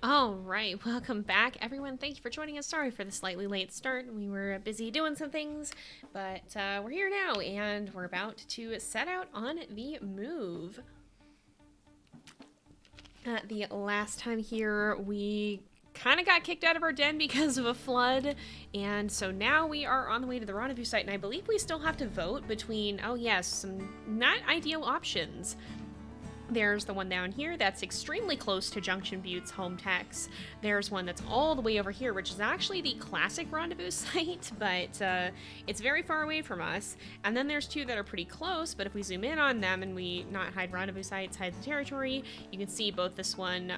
All right, welcome back, everyone. Thank you for joining us. Sorry for the slightly late start. We were busy doing some things, but we're here now, and we're about to set out on the move. The last time here, we kind of got kicked out of our den because of a flood, and so now we are on the way to the rendezvous site, and I believe we still have to vote between, oh yes, some not ideal options. There's the one down here that's extremely close to Junction Butte's home text. There's one that's all the way over here, which is actually the classic rendezvous site, but it's very far away from us. And then there's two that are pretty close, but if we zoom in on them and we not hide rendezvous sites, hide the territory, you can see both this one,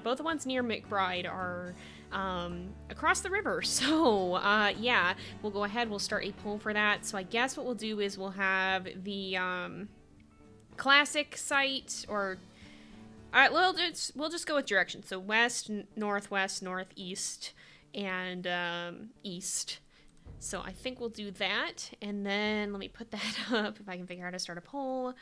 both the ones near McBride are across the river. So yeah, we'll go ahead, we'll start a poll for that. So I guess what we'll do is we'll have the classic site, or we'll just go with direction. So west, northwest, northeast, and east. So I think we'll do that, and then let me put that up if I can figure out how to start a poll.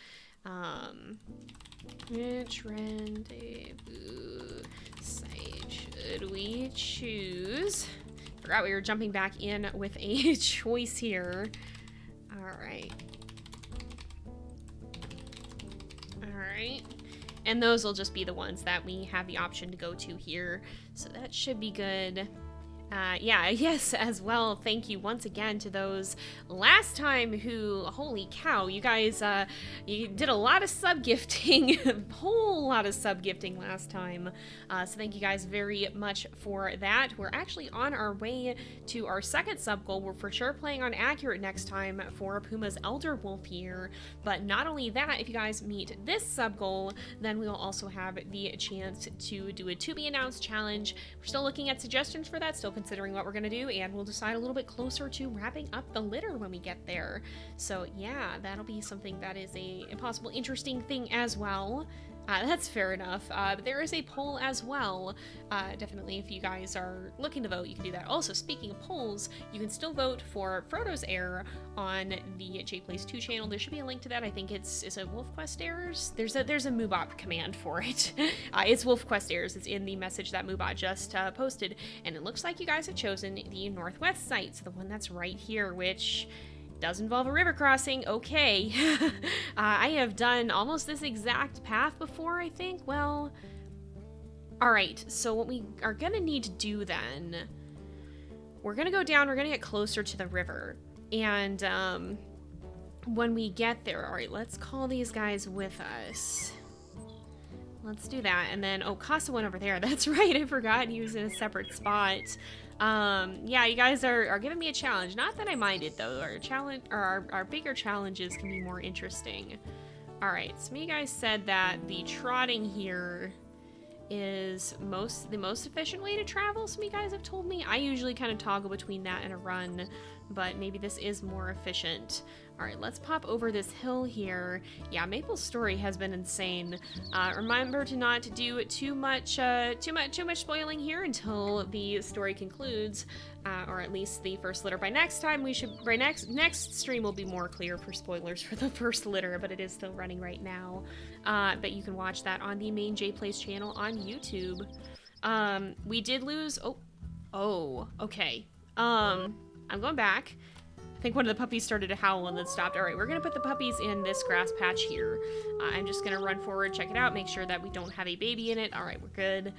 Which rendezvous site should we choose? Forgot we were jumping back in with a choice here. All right. Alright, and those will just be the ones that we have the option to go to here, so that should be good. Yeah, yes, as well, thank you once again to those last time who, holy cow, you guys, you did a lot of sub-gifting, a whole lot of sub-gifting last time, so thank you guys very much for that. We're actually on our way to our second sub-goal. We're for sure playing on Accurate next time for Puma's Elder Wolf here, but not only that, if you guys meet this sub-goal, then we'll also have the chance to do a to-be-announced challenge. We're still looking at suggestions for that, still considering what we're gonna do, and we'll decide a little bit closer to wrapping up the litter when we get there. So yeah, that'll be something that is a possible interesting thing as well. That's fair enough. But there is a poll as well. Definitely, if you guys are looking to vote, you can do that. Also, speaking of polls, you can still vote for Frodo's Heir on the JayPlays 2 channel. There should be a link to that. I think is it WolfQuest Heirs? There's a Moobot command for it. It's WolfQuest Heirs. It's in the message that Moobot just posted, and it looks like you guys have chosen the northwest site, so the one that's right here, which does involve a river crossing. Okay. I have done almost this exact path before, I think. Well, alright, so what we are gonna need to do then, we're gonna go down, we're gonna get closer to the river, and when we get there, alright, let's call these guys with us. Let's do that, and then, oh, Casa went over there. That's right, I forgot he was in a separate spot. Yeah, you guys are giving me a challenge. Not that I mind it, though. Our bigger challenges can be more interesting. Alright, some of you guys said that the trotting here is the most efficient way to travel. Some of you guys have told me. I usually kind of toggle between that and a run, but maybe this is more efficient. Alright, let's pop over this hill here. Yeah, Maple's story has been insane. Remember to not do too much spoiling here until the story concludes, or at least the first litter. By next time, next stream will be more clear for spoilers for the first litter, but it is still running right now. But you can watch that on the main JayPlays channel on YouTube. We did lose. Oh, okay. I'm going back. I think one of the puppies started to howl and then stopped. Alright, we're gonna put the puppies in this grass patch here. I'm just gonna run forward, check it out, make sure that we don't have a baby in it. Alright, we're good.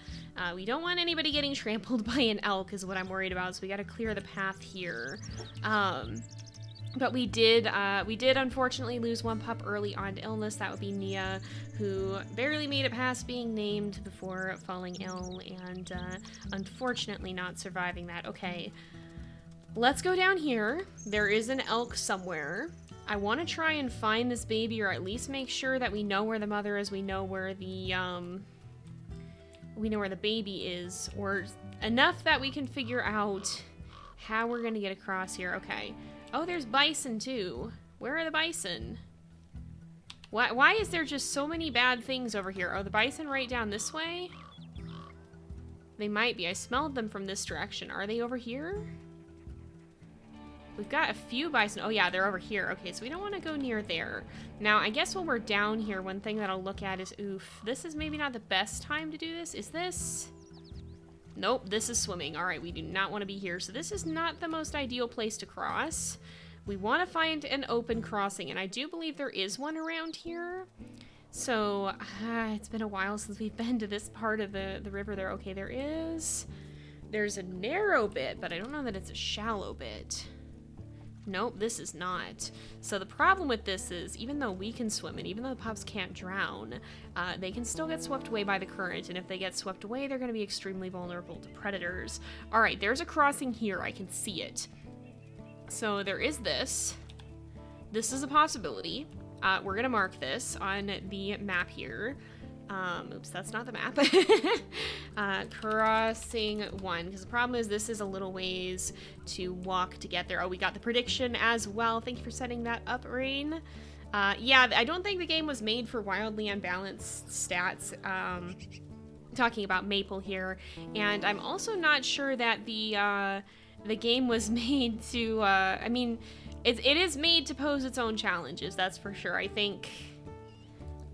We don't want anybody getting trampled by an elk is what I'm worried about, so we gotta clear the path here. But we did unfortunately lose one pup early on to illness. That would be Nia, who barely made it past being named before falling ill and unfortunately not surviving that. Okay. Let's go down here. There is an elk somewhere. I want to try and find this baby, or at least make sure that we know where the mother is. We know where the baby is, or enough that we can figure out how we're gonna get across here. Okay. Oh, there's bison too. Where are the bison? Why is there just so many bad things over here? Oh, the bison right down this way? They might be. I smelled them from this direction. Are they over here? We've got a few bison. Oh yeah, they're over here. Okay, so we don't want to go near there. Now, I guess when we're down here, one thing that I'll look at is, oof, this is maybe not the best time to do this. Is this? Nope, this is swimming. All right, we do not want to be here. So this is not the most ideal place to cross. We want to find an open crossing, and I do believe there is one around here. So, it's been a while since we've been to this part of the river there. Okay, there's a narrow bit, but I don't know that it's a shallow bit. Nope, this is not. So the problem with this is, even though we can swim, and even though the pups can't drown, they can still get swept away by the current, and if they get swept away, they're going to be extremely vulnerable to predators. Alright, there's a crossing here. I can see it. So there is this. This is a possibility. We're going to mark this on the map here. Oops, that's not the map. Crossing 1, because the problem is this is a little ways to walk to get there. Oh, we got the prediction as well. Thank you for setting that up, Rain. Yeah, I don't think the game was made for wildly unbalanced stats. Talking about Maple here, and I'm also not sure that the game was made to, I mean, it is made to pose its own challenges, that's for sure. I think...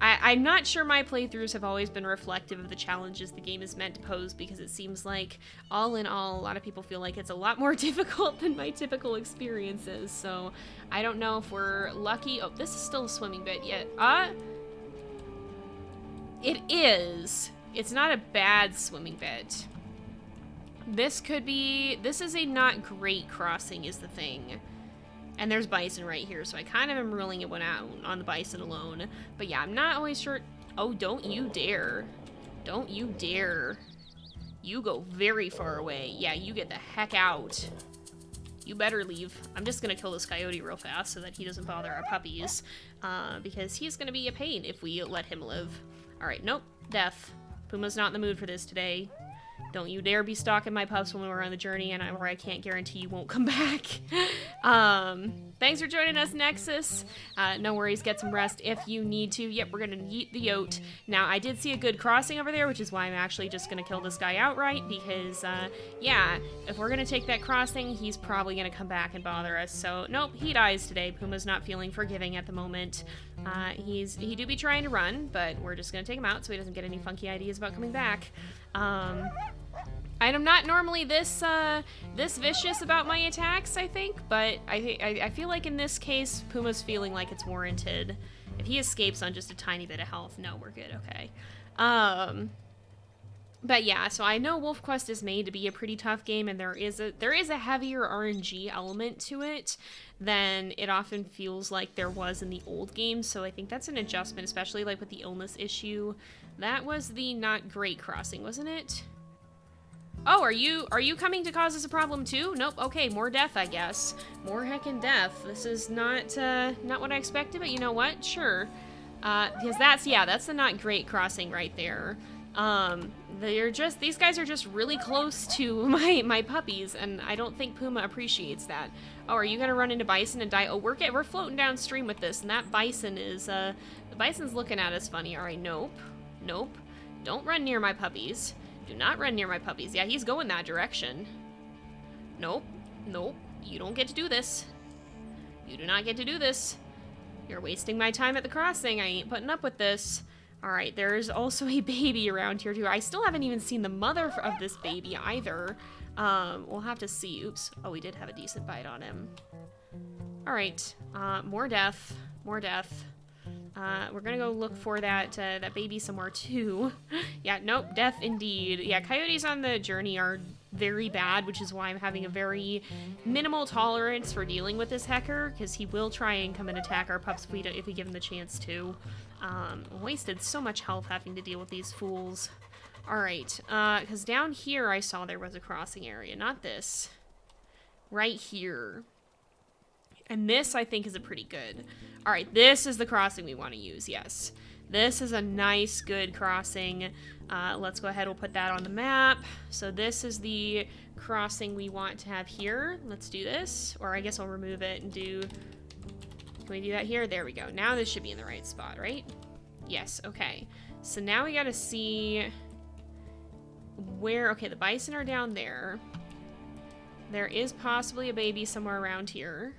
I'm not sure my playthroughs have always been reflective of the challenges the game is meant to pose, because it seems like, all in all, a lot of people feel like it's a lot more difficult than my typical experiences, so I don't know if we're lucky. Oh, this is still a swimming bit yet. It is. It's not a bad swimming bit. This is a not great crossing is the thing. And there's bison right here, so I kind of am ruling it out on the bison alone. But yeah, I'm not always sure. Oh, don't you dare. Don't you dare. You go very far away. Yeah, you get the heck out. You better leave. I'm just gonna kill this coyote real fast so that he doesn't bother our puppies. Because he's gonna be a pain if we let him live. Alright, nope. Death. Puma's not in the mood for this today. Don't you dare be stalking my pups when we're on the journey, and where I can't guarantee you won't come back. Thanks for joining us, Nexus. No worries, get some rest if you need to. Yep, we're gonna yeet the yote. Now, I did see a good crossing over there, which is why I'm actually just gonna kill this guy outright, because, yeah, if we're gonna take that crossing, he's probably gonna come back and bother us. So, nope, he dies today. Puma's not feeling forgiving at the moment. He do be trying to run, but we're just gonna take him out so he doesn't get any funky ideas about coming back. I'm not normally this vicious about my attacks, I think, but I feel like in this case, Puma's feeling like it's warranted. If he escapes on just a tiny bit of health, no, we're good, okay. But yeah, so I know WolfQuest is made to be a pretty tough game, and there is a heavier RNG element to it than it often feels like there was in the old games, so I think that's an adjustment, especially like with the illness issue. That was the not great crossing, wasn't it? Oh, are you coming to cause us a problem too? Nope. Okay, more death, I guess. More heckin' death. This is not what I expected, but you know what? Sure. Because that's the not great crossing right there. These guys are just really close to my puppies, and I don't think Puma appreciates that. Oh, are you gonna run into bison and die? Oh, we're floating downstream with this, and that bison is, the bison's looking at us funny. All right, nope. Nope. Don't run near my puppies. Do not run near my puppies. Yeah, he's going that direction. Nope. Nope. You don't get to do this. You do not get to do this. You're wasting my time at the crossing. I ain't putting up with this. Alright, there's also a baby around here too. I still haven't even seen the mother of this baby either. We'll have to see. Oops. Oh, we did have a decent bite on him. Alright. More death. More death. We're gonna go look for that baby somewhere too. Yeah, nope, death indeed. Yeah, coyotes on the journey are very bad, which is why I'm having a very minimal tolerance for dealing with this hecker, because he will try and come and attack our pups if we give him the chance to. Wasted so much health having to deal with these fools. Alright, because down here I saw there was a crossing area, not this. Right here. And this, I think, is a pretty good. Alright, this is the crossing we want to use, yes. This is a nice, good crossing. Let's go ahead, we'll put that on the map. So this is the crossing we want to have here. Let's do this. Or I guess I'll remove it and do... Can we do that here? There we go. Now this should be in the right spot, right? Yes, okay. So now we gotta see where... Okay, the bison are down there. There is possibly a baby somewhere around here.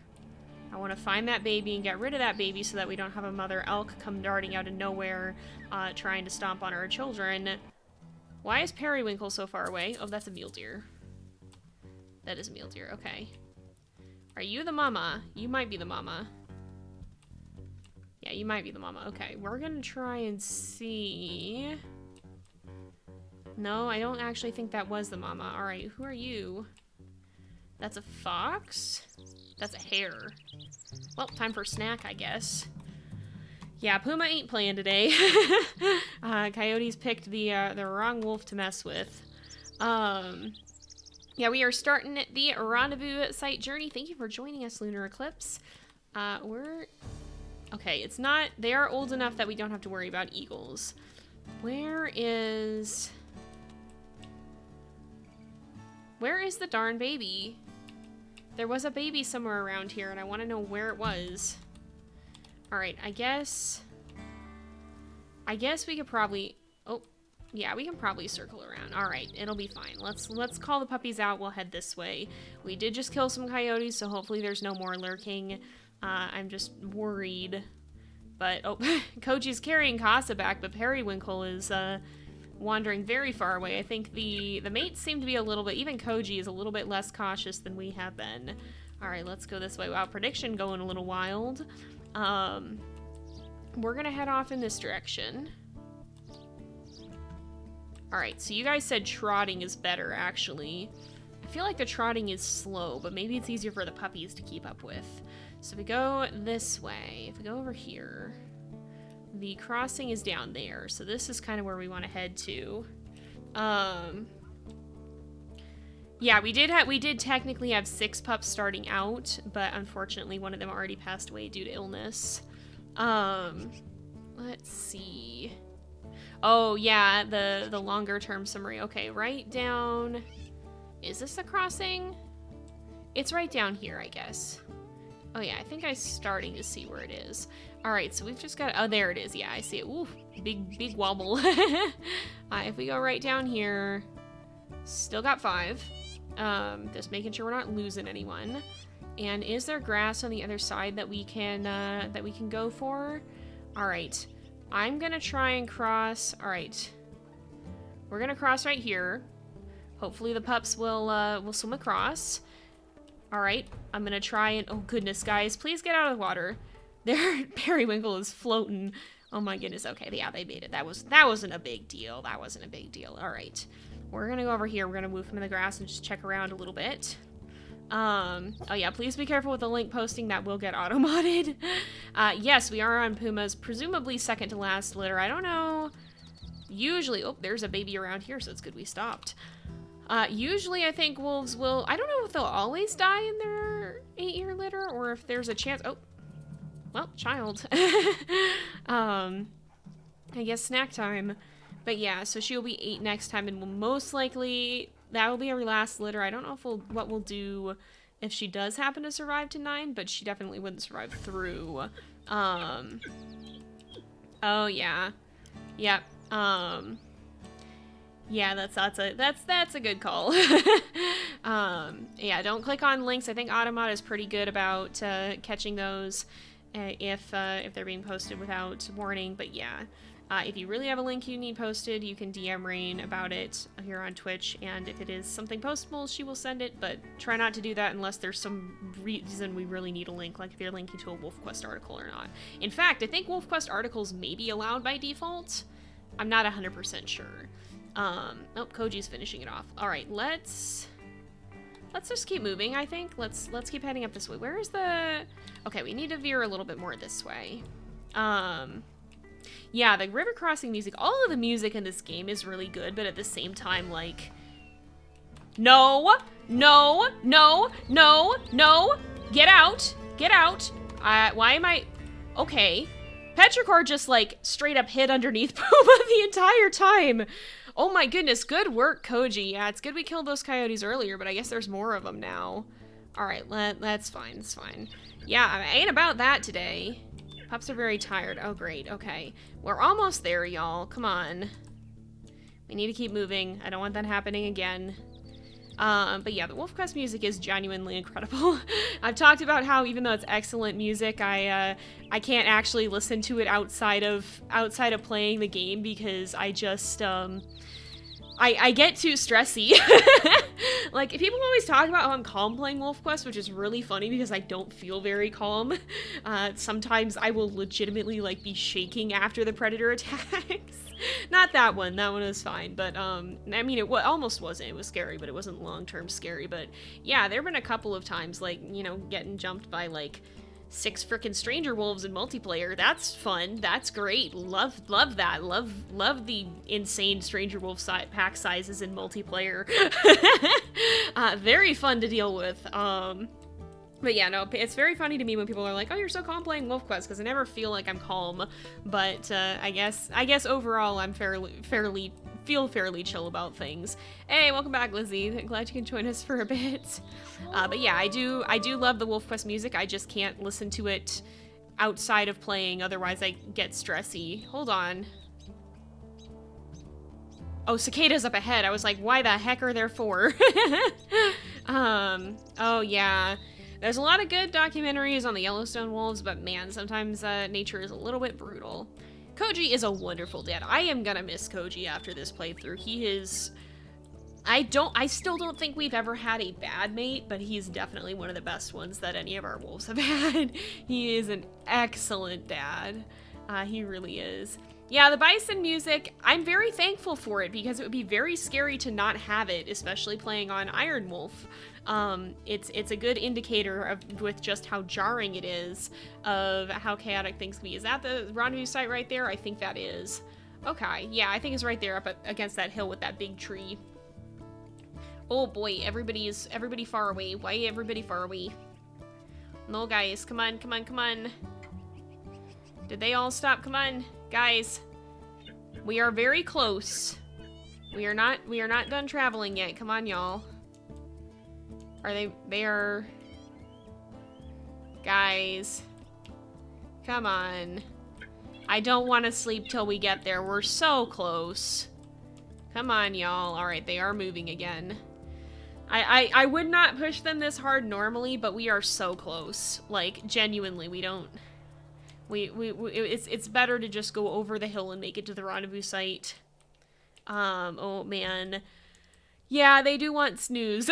I want to find that baby and get rid of that baby so that we don't have a mother elk come darting out of nowhere trying to stomp on our children. Why is Periwinkle so far away? Oh, that's a mule deer. That is a mule deer, okay. Are you the mama? You might be the mama. Yeah, you might be the mama. Okay, we're gonna try and see. No, I don't actually think that was the mama. Alright, who are you? That's a fox? That's a hare. Well, time for a snack, I guess. Yeah, Puma ain't playing today. Coyotes picked the wrong wolf to mess with. Yeah, we are starting the rendezvous site journey. Thank you for joining us, Lunar Eclipse. Okay, it's not... They are old enough that we don't have to worry about eagles. Where is the darn baby? There was a baby somewhere around here, and I want to know where it was. Alright, I guess we could probably... Oh, yeah, we can probably circle around. Alright, it'll be fine. Let's call the puppies out. We'll head this way. We did just kill some coyotes, so hopefully there's no more lurking. I'm just worried. But, oh, Koji's carrying Casa back, but Periwinkle is, wandering very far away. I think the mates seem to be a little bit... Even Koji is a little bit less cautious than we have been. Alright, let's go this way. Wow, prediction going a little wild. We're gonna head off in this direction. Alright, so you guys said trotting is better, actually. I feel like the trotting is slow, but maybe it's easier for the puppies to keep up with. So if we go this way, if we go over here, the crossing is down there, so this is kind of where we want to head to. Yeah, we did technically have 6 pups starting out, but unfortunately one of them already passed away due to illness. Let's see. Oh, yeah, the longer term summary. Okay, right down... Is this the crossing? It's right down here, I guess. Oh, yeah, I think I'm starting to see where it is. Alright, so we've just got... Oh, there it is. Yeah, I see it. Ooh, big wobble. If we go right down here... Still got 5. Just making sure we're not losing anyone. And is there grass on the other side that we can go for? Alright. I'm gonna try and cross... Alright. We're gonna cross right here. Hopefully the pups will swim across. Alright. I'm gonna try and... Oh, goodness, guys. Please get out of the water. Their Periwinkle is floating. Oh, my goodness. Okay, yeah, they made it. That wasn't a big deal. That wasn't a big deal. Alright. We're gonna go over here. We're gonna move from the grass and just check around a little bit. Oh yeah, please be careful with the link posting. That will get auto-modded. Yes, we are on Puma's presumably second to last litter. I don't know. Usually... Oh, there's a baby around here, so it's good we stopped. Usually I think wolves will... I don't know if they'll always die in their 8-year litter, or if there's a chance... Oh. Well, child. I guess snack time. But yeah, so she'll be 8 next time, and will most likely... That will be our last litter. I don't know if what we'll do if she does happen to survive to 9, but she definitely wouldn't survive through. Oh, yeah. Yep. Yeah, that's a good call. Yeah, don't click on links. I think Automod is pretty good about catching those if they're being posted without warning, but yeah. If you really have a link you need posted, you can DM Rain about it here on Twitch, and if it is something postable, she will send it, but try not to do that unless there's some reason we really need a link, like if you're linking to a WolfQuest article or not. In fact, I think WolfQuest articles may be allowed by default. I'm not 100% sure. Oh, Koji's finishing it off. Alright, let's just keep moving, I think. Let's keep heading up this way. Where is the... Okay, we need to veer a little bit more this way. Yeah, the river crossing music, all of the music in this game is really good, but at the same time, like... No! No! No! No! No! Get out! Get out! Why am I... Okay. Petrichor just, like, straight up hid underneath Puma the entire time! Oh my goodness, good work, Koji. Yeah, it's good we killed those coyotes earlier, but I guess there's more of them now. Alright, that's fine, that's fine. Yeah, I ain't about that today. Pups are very tired. Oh, great. Okay. We're almost there, y'all. Come on. We need to keep moving. I don't want that happening again. But yeah, the WolfQuest music is genuinely incredible. I've talked about how even though it's excellent music, I can't actually listen to it outside of playing the game because I just, I get too stressy. Like, people always talk about how I'm calm playing WolfQuest, which is really funny because I don't feel very calm. Sometimes I will legitimately, like, be shaking after the predator attacks. Not that one was fine, but, I mean, it almost wasn't. It was scary, but it wasn't long-term scary. But, yeah, there have been a couple of times, like, you know, getting jumped by, like, 6 frickin' stranger wolves in multiplayer. That's fun. That's great. Love that. Love the insane stranger wolf pack sizes in multiplayer. Very fun to deal with. But yeah, no, it's very funny to me when people are like, "Oh, you're so calm playing WolfQuest," because I never feel like I'm calm. But I guess overall I'm fairly chill about things. Hey, welcome back, Lizzie. Glad you can join us for a bit. But yeah, I do love the WolfQuest music. I just can't listen to it outside of playing, otherwise I get stressy. Hold on. Oh, cicadas up ahead. I was like, why the heck are there 4? Oh yeah. There's a lot of good documentaries on the Yellowstone wolves, but man, sometimes nature is a little bit brutal. Koji is a wonderful dad. I am gonna miss Koji after this playthrough. He is... I still don't think we've ever had a bad mate, but he's definitely one of the best ones that any of our wolves have had. He is an excellent dad. He really is. Yeah, the bison music, I'm very thankful for it because it would be very scary to not have it, especially playing on Iron Wolf. It's a good indicator of with just how jarring it is of how chaotic things can be. Is that the rendezvous site right there? I think that is. Okay, yeah, I think it's right there up against that hill with that big tree. Oh boy, everybody far away. Why everybody far away? No, guys, come on, come on, come on. Did they all stop? Come on, guys. We are very close. We are not done traveling yet. Come on, y'all. They are... Guys. Come on. I don't want to sleep till we get there. We're so close. Come on, y'all. Alright, they are moving again. I would not push them this hard normally, but we are so close. Like, genuinely, we don't... It's better to just go over the hill and make it to the rendezvous site. Oh man. Yeah, they do want snooze.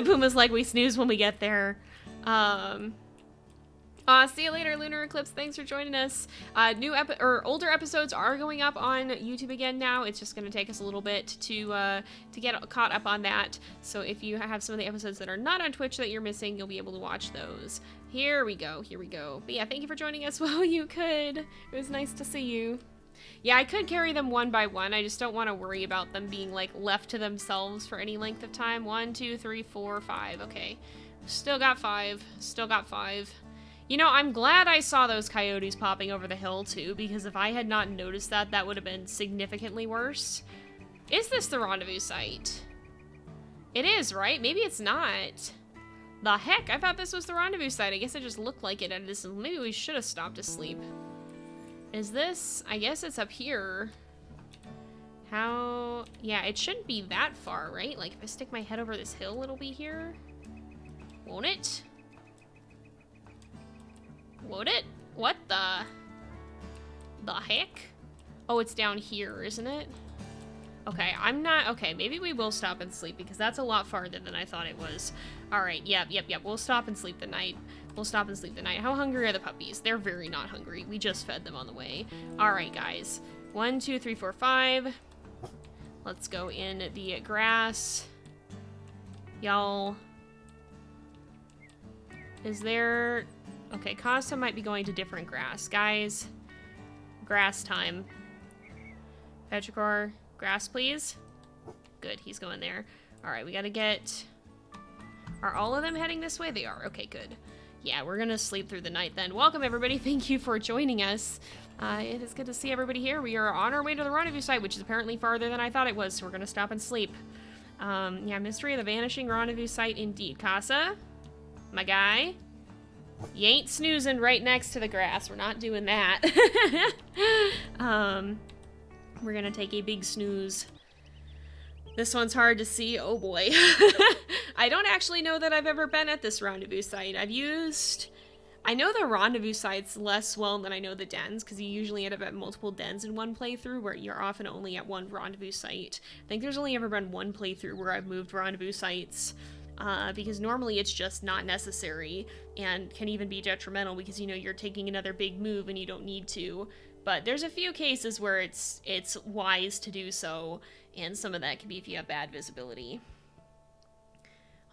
Puma's like, we snooze when we get there. See you later, Lunar Eclipse. Thanks for joining us. Older episodes are going up on YouTube again now. It's just going to take us a little bit to get caught up on that. So if you have some of the episodes that are not on Twitch that you're missing, you'll be able to watch those. Here we go. Here we go. But yeah, thank you for joining us while you could. It was nice to see you. Yeah, I could carry them one by one. I just don't want to worry about them being, like, left to themselves for any length of time. 1, 2, 3, 4, 5. Okay. Still got 5. Still got 5. You know, I'm glad I saw those coyotes popping over the hill, too, because if I had not noticed that, that would have been significantly worse. Is this the rendezvous site? It is, right? Maybe it's not. The heck? I thought this was the rendezvous site. I guess it just looked like it at this. Maybe we should have stopped to sleep. Is this? I guess it's up here. How? Yeah, it shouldn't be that far, right? Like, if I stick my head over this hill, it'll be here. Won't it? Won't it? What the heck? Oh, it's down here, isn't it? Okay, okay, maybe we will stop and sleep because that's a lot farther than I thought it was. All right, yep. We'll stop and sleep the night. We'll stop and sleep the night. How hungry are the puppies? They're very not hungry. We just fed them on the way. All right, guys. 1, 2, 3, 4, 5. Let's go in the grass. Y'all. Is there... Okay, Costa might be going to different grass. Guys, grass time. Petrichor, grass, please. Good, he's going there. All right, we gotta get... Are all of them heading this way? They are. Okay, good. Yeah, we're gonna sleep through the night then. Welcome, everybody. Thank you for joining us. It is good to see everybody here. We are on our way to the rendezvous site, which is apparently farther than I thought it was, so we're gonna stop and sleep. Yeah, Mystery of the Vanishing Rendezvous Site indeed. Casa, my guy. You ain't snoozing right next to the grass. We're not doing that. We're gonna take a big snooze. This one's hard to see. Oh boy. I don't actually know that I've ever been at this rendezvous site. I've used I know the rendezvous site's less well than I know the dens, because you usually end up at multiple dens in one playthrough, where you're often only at one rendezvous site. I think there's only ever been one playthrough where I've moved rendezvous sites, because normally it's just not necessary, and can even be detrimental, because, you know, you're taking another big move and you don't need to. But there's a few cases where it's wise to do so, and some of that can be if you have bad visibility.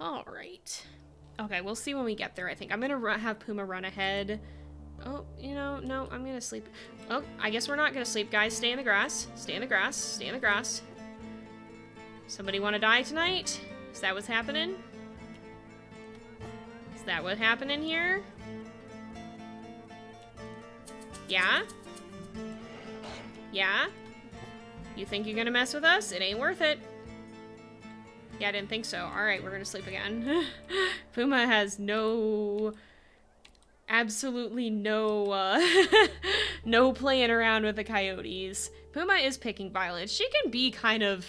Alright. Okay, we'll see when we get there, I think. I'm gonna have Puma run ahead. Oh, you know, no, I'm gonna sleep. Oh, I guess we're not gonna sleep, guys. Stay in the grass. Stay in the grass. Stay in the grass. Somebody wanna die tonight? Is that what's happening? Is that what's happening here? Yeah? Yeah? You think you're gonna mess with us? It ain't worth it. Yeah, I didn't think so. Alright, we're gonna sleep again. Puma has absolutely no, no playing around with the coyotes. Puma is picking violence. She can be kind of,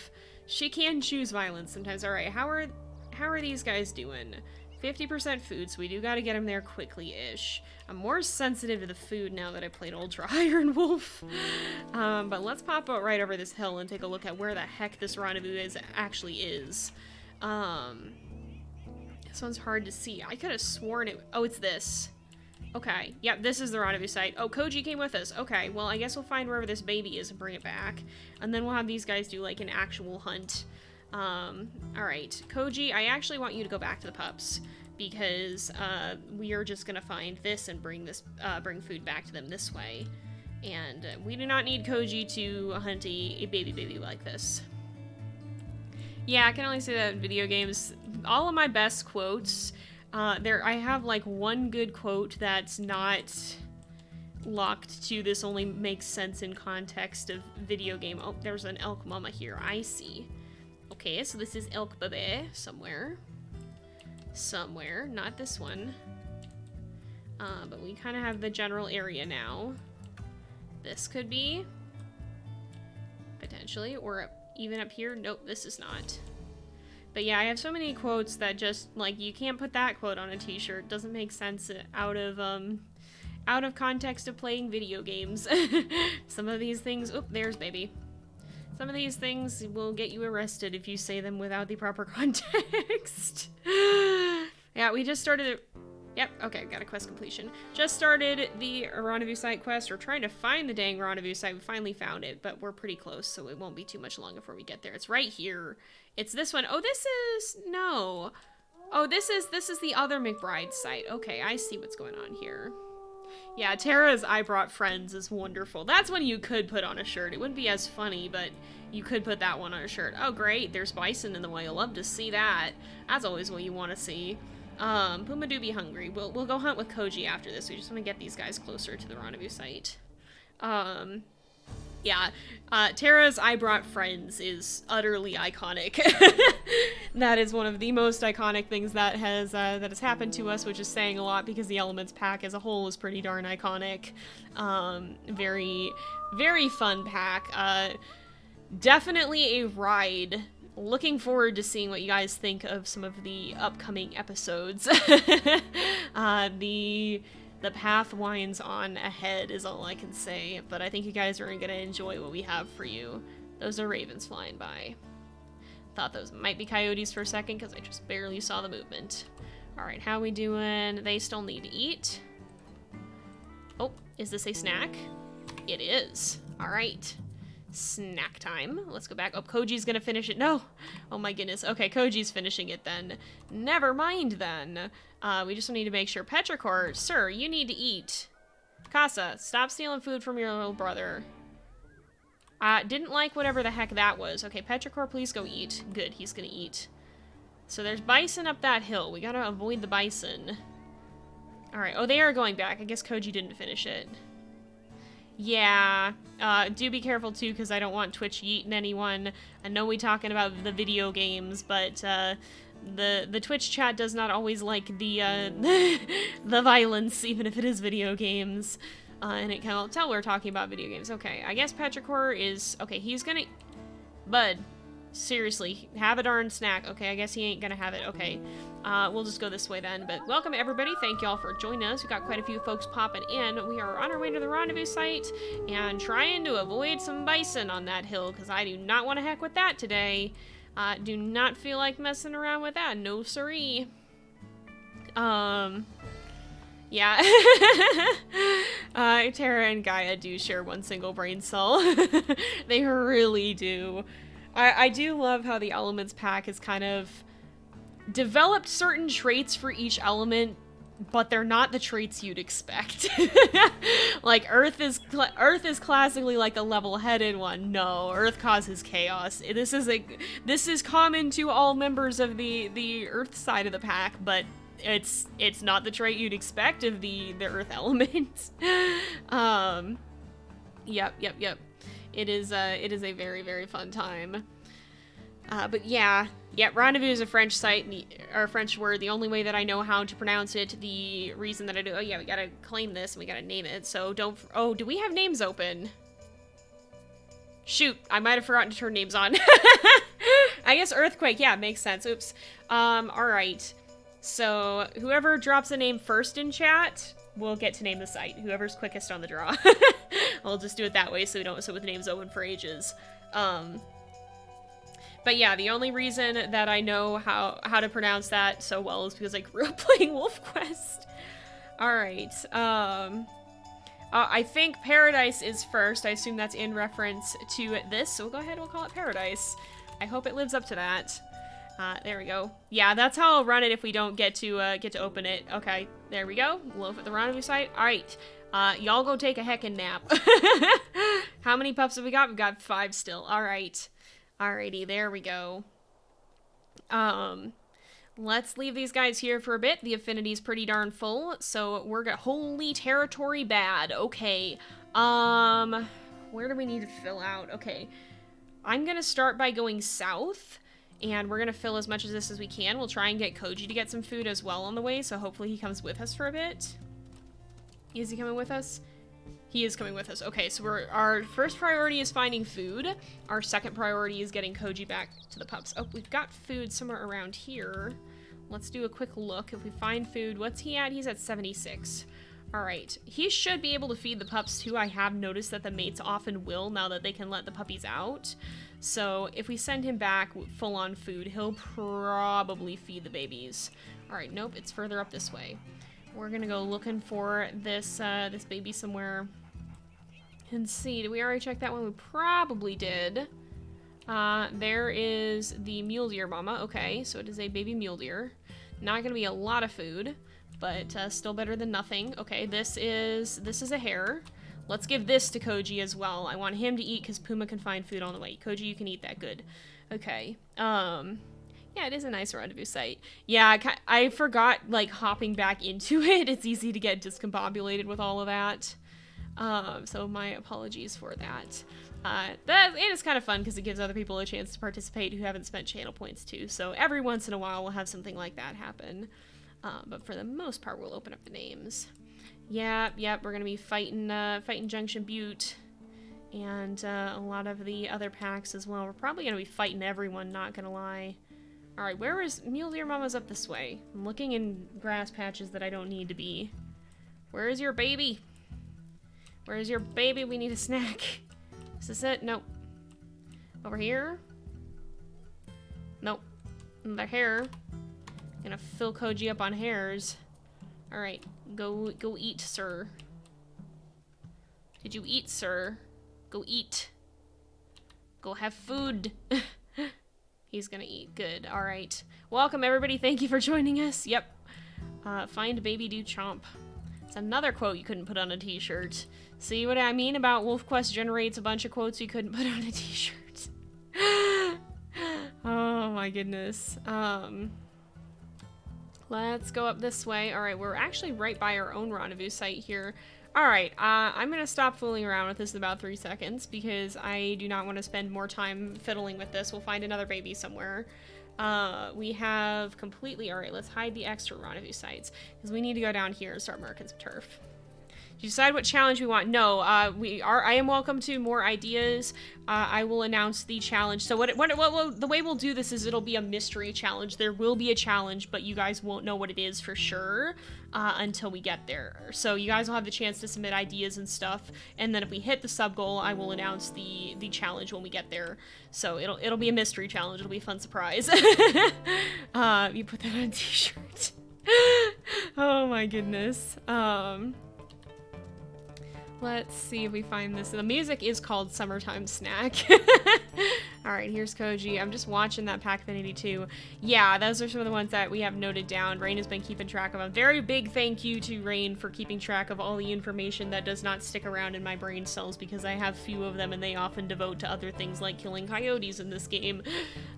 she can choose violence sometimes. Alright, how are these guys doing? 50% food, so we do gotta get them there quickly-ish. I'm more sensitive to the food now that I played Ultra Iron Wolf. But let's pop out right over this hill and take a look at where the heck this rendezvous actually is. This one's hard to see. I could have sworn it... Oh, it's this. Okay. Yep, this is the rendezvous site. Oh, Koji came with us. Okay, well, I guess we'll find wherever this baby is and bring it back. And then we'll have these guys do, like, an actual hunt. Alright. Koji, I actually want you to go back to the pups, because, we are just gonna find this and bring food back to them this way. And, we do not need Koji to hunt a baby like this. Yeah, I can only say that in video games. All of my best quotes, I have, like, one good quote that's not locked to this only makes sense in context of video game. Oh, there's an elk mama here. I see. Okay, so this is elk babe somewhere. Somewhere, not this one. But we kind of have the general area now. This could be. Potentially, or even up here. Nope, this is not. But yeah, I have so many quotes that just, like, you can't put that quote on a t-shirt. Doesn't make sense out of context of playing video games. Some of these things, oop, there's baby. Some of these things will get you arrested if you say them without the proper context. Yeah, we just started... Yep, okay, got a quest completion. Just started the rendezvous site quest. We're trying to find the dang rendezvous site. We finally found it, but we're pretty close, so it won't be too much long before we get there. It's right here. It's this one. Oh, this is... No. Oh, this is the other McBride site. Okay, I see what's going on here. Yeah, Tara's I Brought Friends is wonderful. That's one you could put on a shirt. It wouldn't be as funny, but you could put that one on a shirt. Oh, great. There's bison in the way. You'll love to see that. That's always what you want to see. Puma do be hungry. We'll go hunt with Koji after this. We just want to get these guys closer to the rendezvous site. Yeah, Tara's I Brought Friends is utterly iconic. That is one of the most iconic things that has happened to us, which is saying a lot because the Elements pack as a whole is pretty darn iconic. Very, very fun pack. Definitely a ride. Looking forward to seeing what you guys think of some of the upcoming episodes. The path winds on ahead is all I can say, but I think you guys are gonna enjoy what we have for you. Those are ravens flying by. Thought those might be coyotes for a second because I just barely saw the movement. Alright, how we doing? They still need to eat. Oh, is this a snack? It is. Alright. Snack time. Let's go back. Oh, Koji's gonna finish it. No! Oh my goodness. Okay, Koji's finishing it then. Never mind then. We just need to make sure. Petrichor, sir, you need to eat. Casa, stop stealing food from your little brother. Didn't like whatever the heck that was. Okay, Petrichor, please go eat. Good, he's gonna eat. So there's bison up that hill. We gotta avoid the bison. Alright, oh, they are going back. I guess Koji didn't finish it. Yeah, do be careful too, because I don't want Twitch yeeting anyone. I know we talking about the video games, but the Twitch chat does not always like the the violence, even if it is video games. And it can tell we're talking about video games. Okay, I guess Petrichor is... Okay, he's gonna... Bud, Seriously, have a darn snack. Okay, I guess he ain't gonna have it. Okay, we'll just go this way then. But welcome everybody. Thank y'all for joining us. We got quite a few folks popping in. We are on our way to the rendezvous site and trying to avoid some bison on that hill because I do not want to heck with that today. Do not feel like messing around with that. No siree. Yeah. Terra and Gaia do share one single brain cell. They really do. I do love how the Elements pack has kind of developed certain traits for each element, but they're not the traits you'd expect. Like, Earth is classically like the level-headed one. No, Earth causes chaos. This is common to all members of the Earth side of the pack, but it's not the trait you'd expect of the Earth element. Yep. It is a very, very fun time. But yeah, rendezvous is a French site, or a French word. The only way that I know how to pronounce it, the reason that I do, oh yeah, we gotta claim this and we gotta name it. So oh, do we have names open? Shoot, I might have forgotten to turn names on. I guess Earthquake, yeah, makes sense. Oops. Alright. So whoever drops a name first in chat will get to name the site. Whoever's quickest on the draw. We'll just do it that way so we don't sit with names open for ages. But yeah, the only reason that I know how to pronounce that so well is because I grew up playing WolfQuest. Alright, I think Paradise is first. I assume that's in reference to this, so we'll go ahead and we'll call it Paradise. I hope it lives up to that. There we go. Yeah, that's how I'll run it if we don't get to open it. Okay, there we go. Loaf at the rendezvous site. Alright, y'all go take a heckin' nap. How many pups have we got? We've got 5 still. Alright. Alrighty, there we go. Let's leave these guys here for a bit. The affinity's pretty darn full, so we're gonna... Holy territory bad. Okay. Where do we need to fill out? Okay. I'm gonna start by going south, and we're gonna fill as much of this as we can. We'll try and get Koji to get some food as well on the way, so hopefully he comes with us for a bit. Is he coming with us? He is coming with us. Okay, so our first priority is finding food. Our second priority is getting Koji back to the pups. Oh, we've got food somewhere around here. Let's do a quick look. If we find food, what's he at? He's at 76. All right, he should be able to feed the pups too. I have noticed that the mates often will now that they can let the puppies out. So if we send him back full on food, he'll probably feed the babies. All right, nope, it's further up this way. We're gonna go looking for this this baby somewhere and see. Did we already check that one? We probably did. There is the mule deer mama. Okay, so it is a baby mule deer. Not gonna be a lot of food, but still better than nothing. Okay, this is a hare. Let's give this to Koji as well. I want him to eat because Puma can find food on the way. Koji, you can eat that. Good. Okay. Yeah, it is a nice rendezvous site. Yeah, I forgot, like, hopping back into it. It's easy to get discombobulated with all of that. So my apologies for that. It is kind of fun because it gives other people a chance to participate who haven't spent channel points too. So every once in a while we'll have something like that happen. But for the most part, we'll open up the names. Yep, we're gonna be fighting Junction Butte. And a lot of the other packs as well. We're probably gonna be fighting everyone, not gonna lie. Alright, where is... Mule Deer Mama's up this way. I'm looking in grass patches that I don't need to be. Where is your baby? Where is your baby? We need a snack. Is this it? Nope. Over here? Nope. Another hare. Gonna fill Koji up on hares. Alright, go eat, sir. Did you eat, sir? Go eat. Go have food. He's gonna eat. Good. Alright. Welcome, everybody. Thank you for joining us. Yep. Find baby do chomp. It's another quote you couldn't put on a t-shirt. See what I mean about WolfQuest generates a bunch of quotes you couldn't put on a t-shirt. Oh my goodness. Let's go up this way. Alright, we're actually right by our own rendezvous site here. Alright, I'm gonna stop fooling around with this in about 3 seconds because I do not want to spend more time fiddling with this. We'll find another baby somewhere. We have completely... Alright, let's hide the extra rendezvous sites because we need to go down here and start marking some turf. you decide what challenge we want? No, I am welcome to more ideas. I will announce the challenge. So the way we'll do this is it'll be a mystery challenge. There will be a challenge, but you guys won't know what it is for sure until we get there. So you guys will have the chance to submit ideas and stuff, and then if we hit the sub goal, I will announce the challenge when we get there. So it'll be a mystery challenge. It'll be a fun surprise. You put that on a t-shirt. Oh my goodness. Let's see if we find this. The music is called Summertime Snack. Alright, here's Koji. I'm just watching that Pack Affinity too. Yeah, those are some of the ones that we have noted down. Rain has been keeping track of them. Very big thank you to Rain for keeping track of all the information that does not stick around in my brain cells, because I have few of them and they often devote to other things like killing coyotes in this game.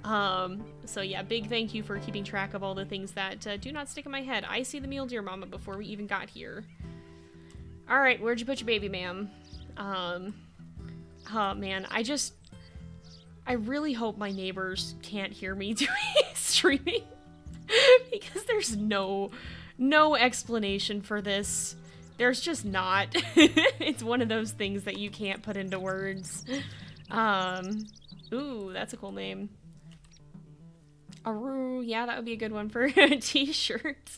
So yeah, big thank you for keeping track of all the things that do not stick in my head. I see the mule deer mama before we even got here. Alright, where'd you put your baby, ma'am? Oh man, I really hope my neighbors can't hear me doing streaming, because there's no explanation for this. There's just not. It's one of those things that you can't put into words. Ooh, that's a cool name. Aru, yeah, that would be a good one for a t-shirt.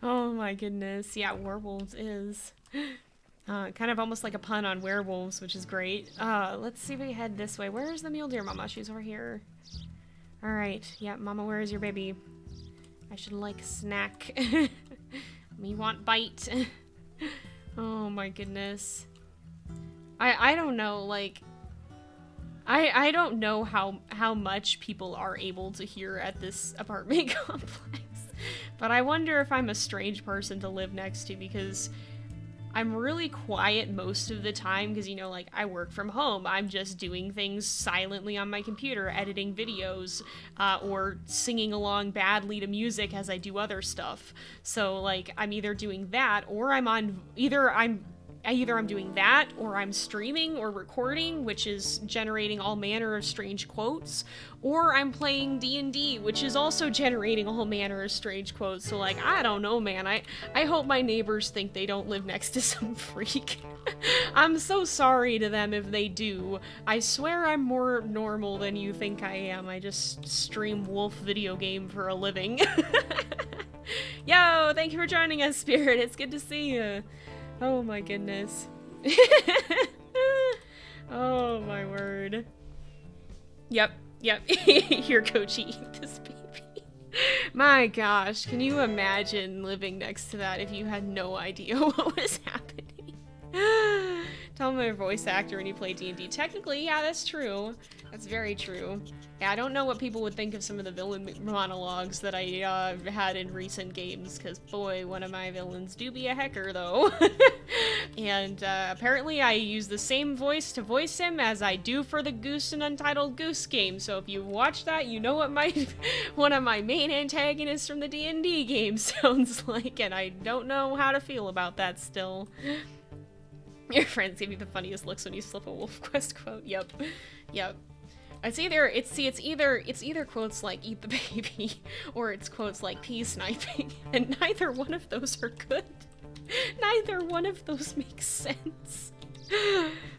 Oh my goodness. Yeah, werewolves is. Kind of almost like a pun on werewolves, which is great. Let's see if we head this way. Where's the mule deer mama? She's over here. Alright. Yeah, mama, where is your baby? I should like snack. Me want bite. Oh my goodness. I don't know, like... I don't know how much people are able to hear at this apartment complex. But I wonder if I'm a strange person to live next to, because I'm really quiet most of the time, because, you know, like, I work from home. I'm just doing things silently on my computer, editing videos, or singing along badly to music as I do other stuff. So, like, I'm either doing that, or either I'm doing that, or I'm streaming or recording, which is generating all manner of strange quotes, or I'm playing D&D, which is also generating all manner of strange quotes. So, like, I don't know, man. I hope my neighbors think they don't live next to some freak. I'm so sorry to them if they do. I swear I'm more normal than you think I am. I just stream wolf video game for a living. Yo, thank you for joining us, Spirit. It's good to see you. Oh my goodness. Oh my word. Yep. Here, Koji, eat this baby. My gosh, can you imagine living next to that if you had no idea what was happening? Tell me a voice actor when you play D&D. Technically, yeah, that's true. That's very true. Yeah, I don't know what people would think of some of the villain monologues that I had in recent games, because boy, one of my villains do be a hecker, though. And apparently I use the same voice to voice him as I do for the Goose and Untitled Goose game, so if you watch that, you know what one of my main antagonists from the D&D game sounds like, and I don't know how to feel about that still. Your friends give you the funniest looks when you slip a WolfQuest quote. Yep. It's either quotes like "eat the baby" or it's quotes like "pea sniping," and neither one of those are good. Neither one of those makes sense.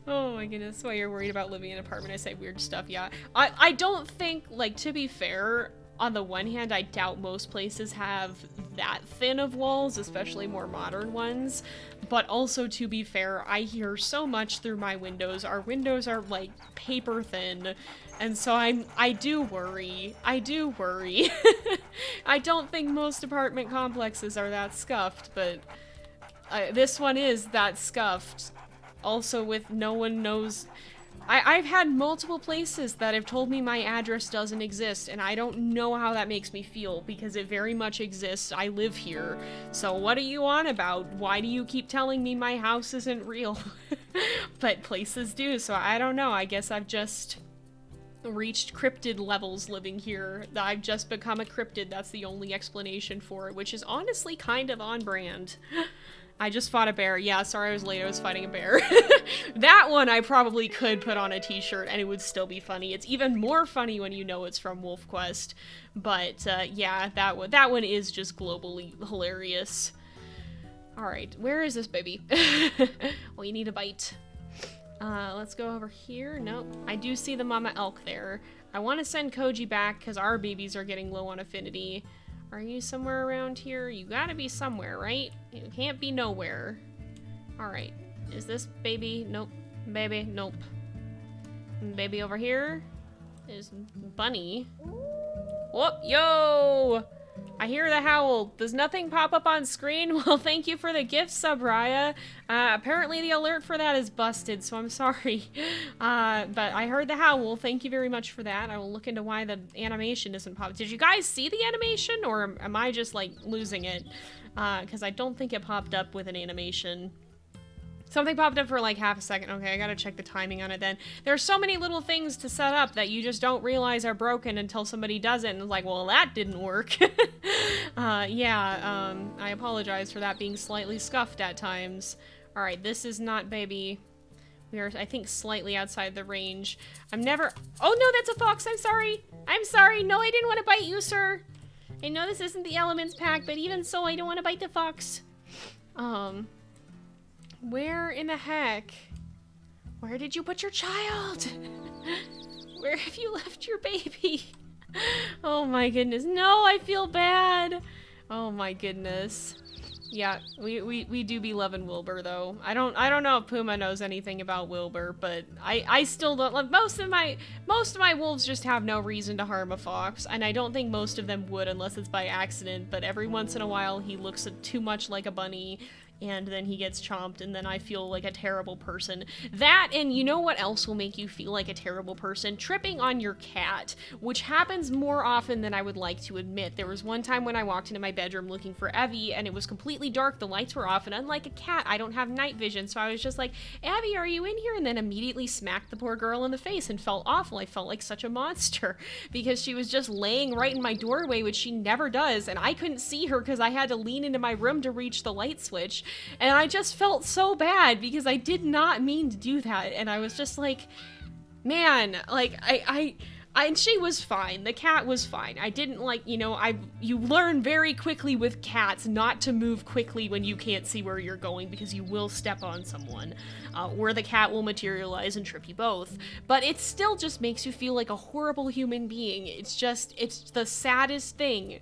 Oh my goodness, why you're worried about living in an apartment, I say weird stuff. Yeah, I don't think, like, to be fair, on the one hand, I doubt most places have that thin of walls, especially more modern ones. But also, to be fair, I hear so much through my windows. Our windows are, like, paper thin. And so I do worry. I don't think most apartment complexes are that scuffed, but this one is that scuffed. Also with no one knows... I've had multiple places that have told me my address doesn't exist, and I don't know how that makes me feel, because it very much exists. I live here. So what are you on about? Why do you keep telling me my house isn't real? But places do, so I don't know. I guess I've just reached cryptid levels living here. I've just become a cryptid. That's the only explanation for it, which is honestly kind of on brand. I just fought a bear. Yeah, sorry I was late. I was fighting a bear. That one I probably could put on a t-shirt and it would still be funny. It's even more funny when you know it's from WolfQuest. But yeah, that one is just globally hilarious. Alright, where is this baby? Well, you need a bite. Let's go over here. Nope. I do see the mama elk there. I want to send Koji back because our babies are getting low on affinity. Are you somewhere around here? You gotta be somewhere, right? You can't be nowhere. Alright. Is this baby? Nope. Baby? Nope. Baby over here is Bunny. Whoop! Yo! I hear the howl. Does nothing pop up on screen? Well, thank you for the gift, Subraya. Apparently the alert for that is busted, so I'm sorry. But I heard the howl. Thank you very much for that. I will look into why the animation isn't popped. Did you guys see the animation, or am I just, like, losing it? Because I don't think it popped up with an animation. Something popped up for like half a second. Okay, I gotta check the timing on it then. There's so many little things to set up that you just don't realize are broken until somebody does it, and it's like, well, that didn't work. I apologize for that being slightly scuffed at times. Alright, this is not baby. We are, I think, slightly outside the range. I'm never— oh no, that's a fox! I'm sorry! I'm sorry! No, I didn't want to bite you, sir! I know this isn't the Elements pack, but even so, I don't want to bite the fox. Where in the heck? Where did you put your child? Where have you left your baby? Oh my goodness. No, I feel bad. Oh my goodness. Yeah, we do be loving Wilbur though. I don't know if Puma knows anything about Wilbur, but I still don't love— most of my wolves just have no reason to harm a fox, and I don't think most of them would unless it's by accident, but every once in a while he looks too much like a bunny, and then he gets chomped, and then I feel like a terrible person. That, and you know what else will make you feel like a terrible person? Tripping on your cat, which happens more often than I would like to admit. There was one time when I walked into my bedroom looking for Evie, and it was completely dark, the lights were off, and unlike a cat, I don't have night vision, so I was just like, Abby, are you in here? And then immediately smacked the poor girl in the face and felt awful. I felt like such a monster, because she was just laying right in my doorway, which she never does, and I couldn't see her because I had to lean into my room to reach the light switch. And I just felt so bad because I did not mean to do that. And I was just like, man, like, and she was fine. The cat was fine. I didn't like, you learn very quickly with cats not to move quickly when you can't see where you're going because you will step on someone, or the cat will materialize and trip you both. But it still just makes you feel like a horrible human being. It's the saddest thing.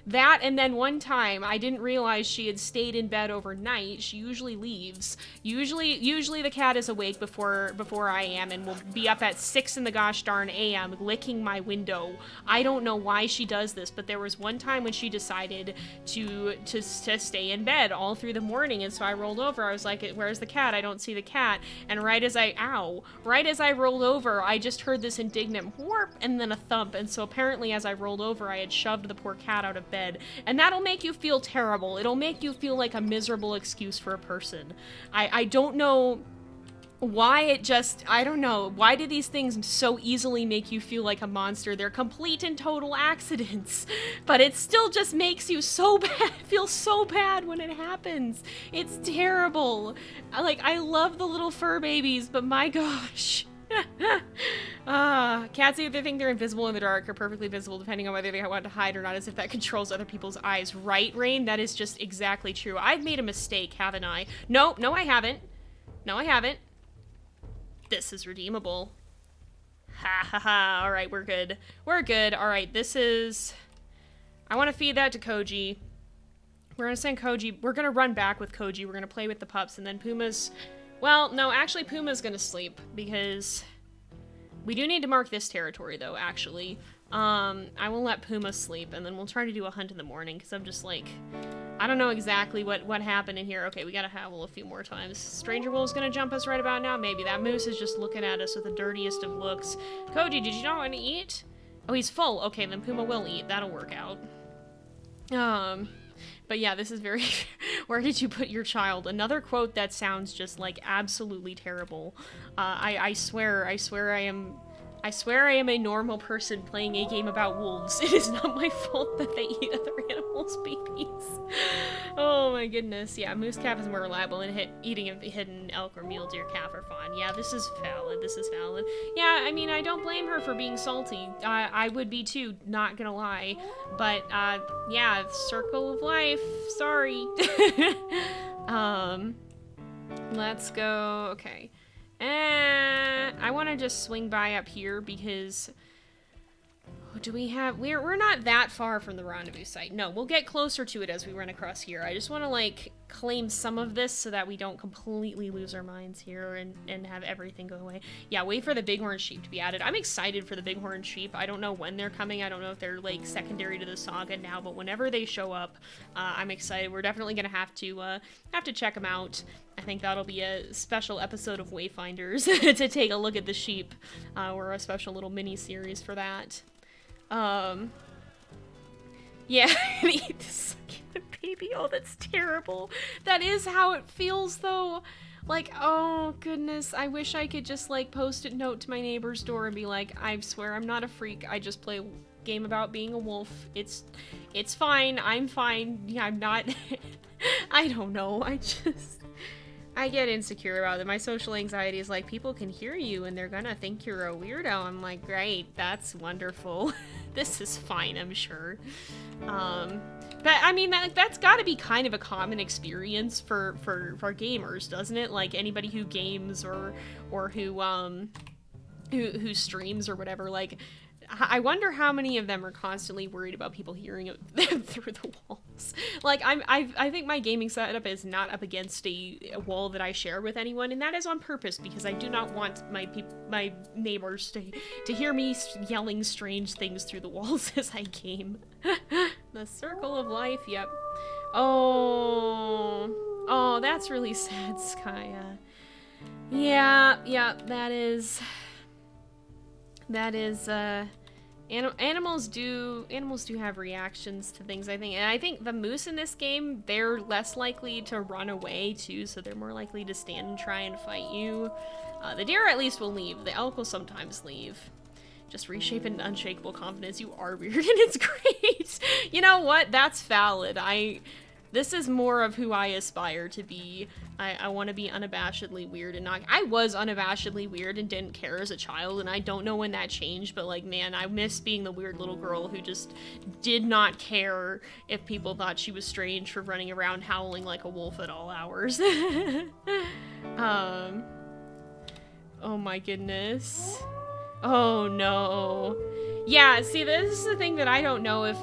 That, and then one time, I didn't realize she had stayed in bed overnight. She usually leaves. Usually the cat is awake before I am and will be up at 6 in the gosh darn a.m. licking my window. I don't know why she does this, but there was one time when she decided to stay in bed all through the morning, and so I rolled over. I was like, where's the cat? I don't see the cat. And right as I rolled over, I just heard this indignant whoop and then a thump, and so apparently as I rolled over, I had shoved the poor cat out of bed. And that'll make you feel terrible. It'll make you feel like a miserable excuse for a person. I don't know why I don't know. Why do these things so easily make you feel like a monster? They're complete and total accidents. But it still just makes you so bad, feel so bad when it happens. It's terrible. Like, I love the little fur babies, but my gosh. Cats either think they're invisible in the dark or perfectly visible depending on whether they want to hide or not, as if that controls other people's eyes. Right, Rain? That is just exactly true. I've made a mistake, haven't I? No, I haven't. No, I haven't. This is redeemable. Ha ha ha. Alright, we're good. We're good. Alright, this is— I want to feed that to Koji. We're going to send Koji— we're going to run back with Koji. We're going to play with the pups, and then Puma's— well, no, actually Puma's gonna sleep, because we do need to mark this territory, though, actually. I will let Puma sleep, and then we'll try to do a hunt in the morning, because I'm just like, I don't know exactly what happened in here. Okay, we gotta howl a few more times. Stranger Wolf's gonna jump us right about now, maybe. That moose is just looking at us with the dirtiest of looks. Koji, did you not want to eat? Oh, he's full. Okay, then Puma will eat. That'll work out. But yeah, this is very— where did you put your child? Another quote that sounds just like absolutely terrible. I swear I am I swear I am a normal person playing a game about wolves. It is not my fault that they eat other animals' babies. Oh my goodness. Yeah, moose calf is more reliable and eating a hidden elk or mule deer calf are fine. Yeah, this is valid. This is valid. Yeah, I mean, I don't blame her for being salty. I would be too, not gonna lie. But, yeah, circle of life. Sorry. Let's go. Okay. I want to just swing by up here because do we have we're not that far from the rendezvous site. No, we'll get closer to it as we run across here. I just want to like claim some of this so that we don't completely lose our minds here and have everything go away. Yeah, wait for the bighorn sheep to be added. I'm excited for the bighorn sheep. I don't know when they're coming. I don't know if they're like secondary to the saga now, but whenever they show up, I'm excited. We're definitely gonna have to check them out. I think that'll be a special episode of Wayfinders to take a look at the sheep, or a special little mini series for that. Yeah, eat the succulent baby. Oh, that's terrible. That is how it feels, though. Like, oh, goodness. I wish I could just, like, post a note to my neighbor's door and be like, I swear I'm not a freak. I just play a game about being a wolf. It's fine. I'm fine. Yeah, I'm not... I don't know. I get insecure about it. My social anxiety is like, people can hear you and they're gonna think you're a weirdo. I'm like, great, that's wonderful. This is fine, I'm sure. But I mean, that's gotta be kind of a common experience for gamers, doesn't it? Like anybody who games or who streams or whatever, like, I wonder how many of them are constantly worried about people hearing them through the walls. Like, I think my gaming setup is not up against a wall that I share with anyone, and that is on purpose because I do not want my neighbors to hear me yelling strange things through the walls as I game. The circle of life, yep. Oh, that's really sad, Skya. Yeah, that is, animals do have reactions to things, I think. And I think the moose in this game, they're less likely to run away too, so they're more likely to stand and try and fight you. The deer at least will leave. The elk will sometimes leave. Just reshape into unshakable confidence. You are weird and it's great. You know what? That's valid. This is more of who I aspire to be. I want to be unabashedly weird and not... I was unabashedly weird and didn't care as a child, and I don't know when that changed, but like, man, I miss being the weird little girl who just did not care if people thought she was strange for running around howling like a wolf at all hours. Oh my goodness. Oh no. Yeah, see, this is the thing that I don't know if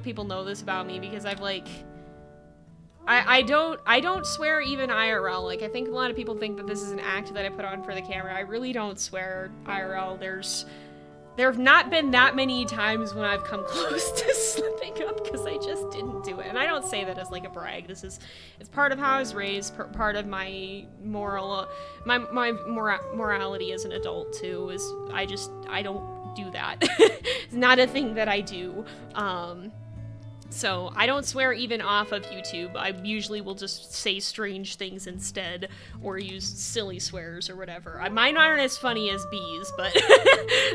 people know this about me, because I've like... I don't swear even IRL. Like, I think a lot of people think that this is an act that I put on for the camera. I really don't swear IRL. There have not been that many times when I've come close to slipping up because I just didn't do it. And I don't say that as like a brag. It's part of how I was raised, part of my morality as an adult too, is I don't do that. It's not a thing that I do. So I don't swear even off of YouTube. I usually will just say strange things instead, or use silly swears or whatever. Mine aren't as funny as bees, but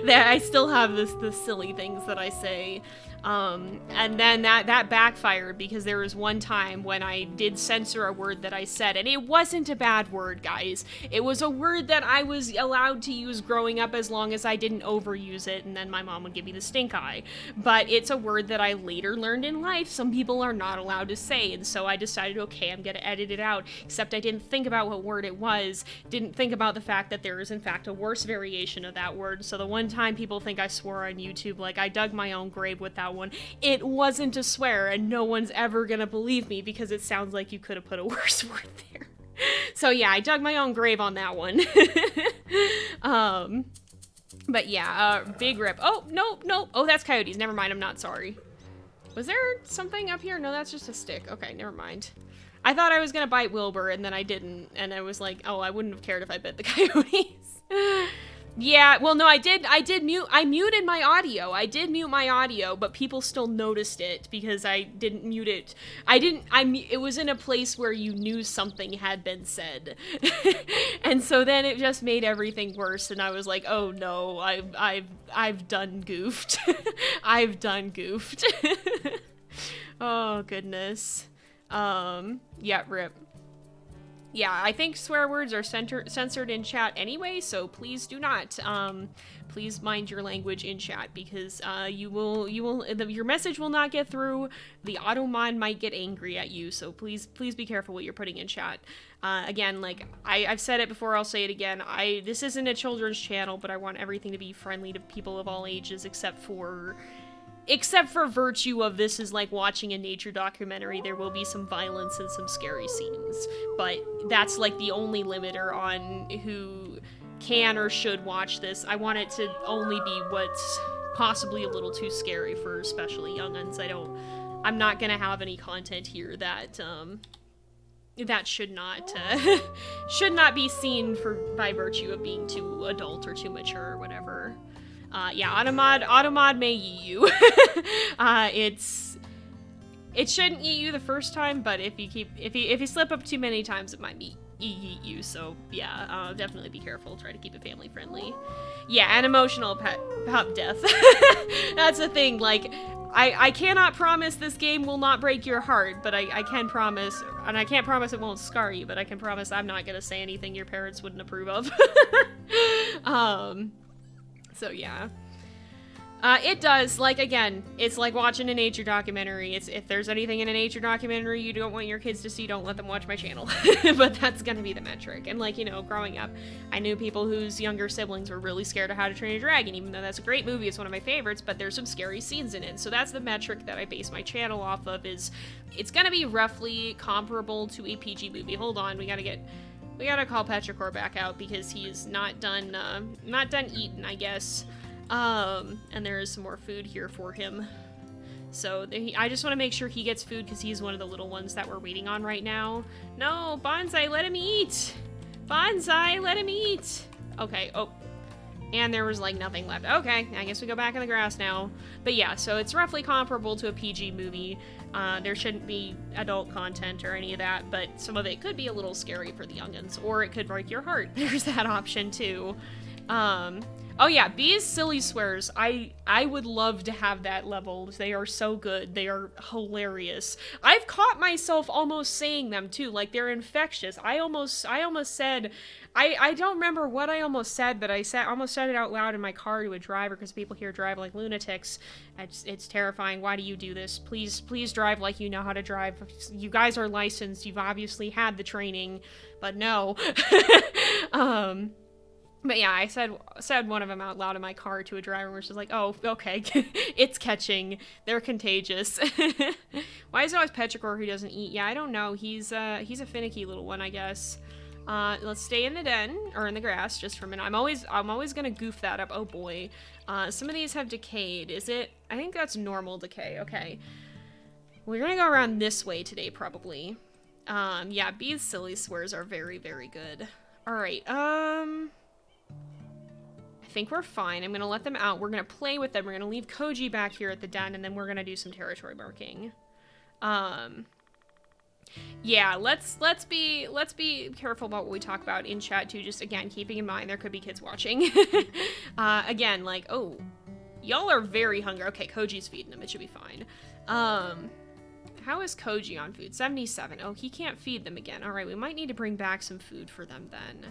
I still have the silly things that I say. And then that backfired because there was one time when I did censor a word that I said, and it wasn't a bad word, guys. It was a word that I was allowed to use growing up as long as I didn't overuse it, and then my mom would give me the stink eye. But it's a word that I later learned in life some people are not allowed to say, and so I decided, okay, I'm gonna edit it out, except I didn't think about what word it was, didn't think about the fact that there is in fact a worse variation of that word. So the one time people think I swore on YouTube, like I dug my own grave with that one, it wasn't a swear, and no one's ever gonna believe me because it sounds like you could have put a worse word there. So yeah, I dug my own grave on that one. But yeah, big rip. Oh, nope. Oh, that's coyotes. Never mind, I'm not sorry. Was there something up here? No, that's just a stick. Okay, never mind. I thought I was gonna bite Wilbur, and then I didn't, and I was like, oh, I wouldn't have cared if I bit the coyotes. Yeah, well, no, I muted my audio. I did mute my audio, but people still noticed it because I didn't mute it. It was in a place where you knew something had been said. And so then it just made everything worse, and I was like, oh no, I've done goofed. I've done goofed. Oh, goodness. Yeah, rip. Yeah, I think swear words are censored in chat anyway, so please do not. Please mind your language in chat because your message will not get through. The automod might get angry at you, so please be careful what you're putting in chat. Again, like I've said it before, I'll say it again. This isn't a children's channel, but I want everything to be friendly to people of all ages, except for virtue of this is like watching a nature documentary. There will be some violence and some scary scenes, but that's like the only limiter on who can or should watch this. I want it to only be what's possibly a little too scary for especially young'uns. I'm not gonna have any content here that should not should not be seen by virtue of being too adult or too mature or whatever. Yeah, automod may eat you. It shouldn't eat you the first time, but if you slip up too many times, it might eat you. So yeah, definitely be careful. Try to keep it family friendly. Yeah, and emotional pup death. That's the thing. Like, I cannot promise this game will not break your heart, but I can promise, and I can't promise it won't scar you, but I can promise I'm not gonna say anything your parents wouldn't approve of. So yeah. It does, like, again, it's like watching a nature documentary. If there's anything in a nature documentary you don't want your kids to see, don't let them watch my channel. But that's gonna be the metric. And, like, you know, growing up, I knew people whose younger siblings were really scared of How to Train a Dragon, even though that's a great movie, it's one of my favorites, but there's some scary scenes in it. So that's the metric that I base my channel off of, is it's gonna be roughly comparable to a PG movie. Hold on, we gotta call Petrichor back out because he's not done eating, I guess. And there is some more food here for him. So I just want to make sure he gets food because he's one of the little ones that we're waiting on right now. No, Bonsai, let him eat! Bonsai, let him eat! Okay, oh. And there was, like, nothing left. Okay, I guess we go back in the grass now. But yeah, so it's roughly comparable to a PG movie. There shouldn't be adult content or any of that, but some of it could be a little scary for the youngins, or it could break your heart. There's that option, too. Oh yeah, B's silly swears. I would love to have that leveled. They are so good. They are hilarious. I've caught myself almost saying them too. Like, they're infectious. I almost said, I don't remember what I almost said, but I almost said it out loud in my car to a driver because people here drive like lunatics. It's terrifying. Why do you do this? Please drive like you know how to drive. You guys are licensed. You've obviously had the training, but no. But yeah, I said one of them out loud in my car to a driver, which is like, oh, okay, it's catching. They're contagious. Why is it always Petrichor who doesn't eat? Yeah, I don't know. He's a finicky little one, I guess. Let's stay in the den, or in the grass, just for a minute. I'm always gonna goof that up. Oh boy. Some of these have decayed. Is it? I think that's normal decay. Okay. We're gonna go around this way today, probably. Yeah, B's silly swears are very, very good. Alright, I think we're fine. I'm gonna let them out. We're gonna play with them. We're gonna leave Koji back here at the den, and then we're gonna do some territory marking. Yeah, let's be careful about what we talk about in chat too. Just again, keeping in mind there could be kids watching. Again, like, oh, y'all are very hungry. Okay, Koji's feeding them. It should be fine. How is Koji on food? 77. Oh, he can't feed them again. All right, we might need to bring back some food for them then,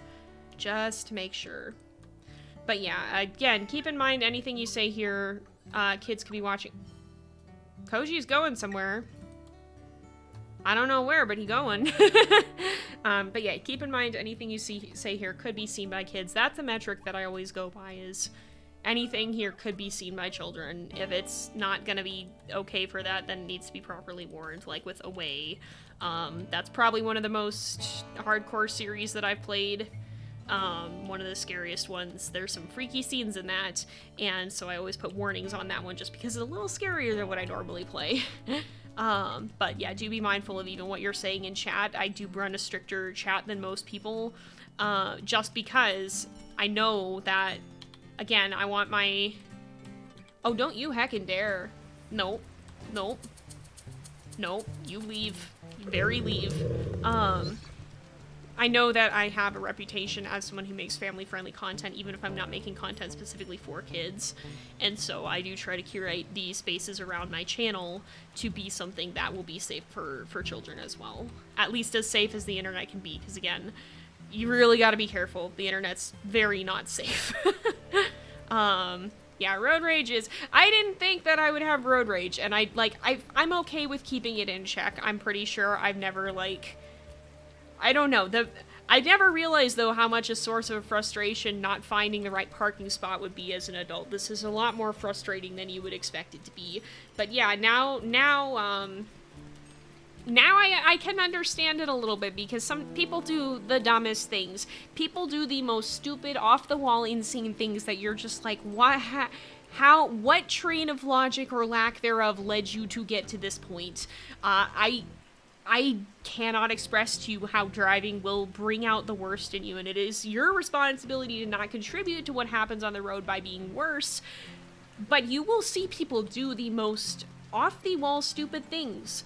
just to make sure. But yeah, again, keep in mind anything you say here, kids could be watching. Koji's going somewhere. I don't know where, but he's going. But yeah, keep in mind anything you say here could be seen by kids. That's a metric that I always go by, is anything here could be seen by children. If it's not gonna be okay for that, then it needs to be properly warned, like with Away. That's probably one of the most hardcore series that I've played. One of the scariest ones. There's some freaky scenes in that, and so I always put warnings on that one just because it's a little scarier than what I normally play. But yeah, do be mindful of even what you're saying in chat. I do run a stricter chat than most people, just because I know that Again, I want my... Oh, don't you heckin' dare. Nope. Nope. Nope. You leave. Very leave. I know that I have a reputation as someone who makes family-friendly content, even if I'm not making content specifically for kids. And so I do try to curate the spaces around my channel to be something that will be safe for children as well. At least as safe as the internet can be, because again, you really gotta be careful. The internet's very not safe. Yeah, road rage is... I didn't think that I would have road rage, and I'm okay with keeping it in check. I'm pretty sure I've never, like... I don't know. I never realized, though, how much a source of frustration not finding the right parking spot would be as an adult. This is a lot more frustrating than you would expect it to be. But yeah, now I can understand it a little bit, because some people do the dumbest things. People do the most stupid, off-the-wall, insane things that you're just like, what train of logic or lack thereof led you to get to this point? I cannot express to you how driving will bring out the worst in you, and it is your responsibility to not contribute to what happens on the road by being worse, but you will see people do the most off-the-wall stupid things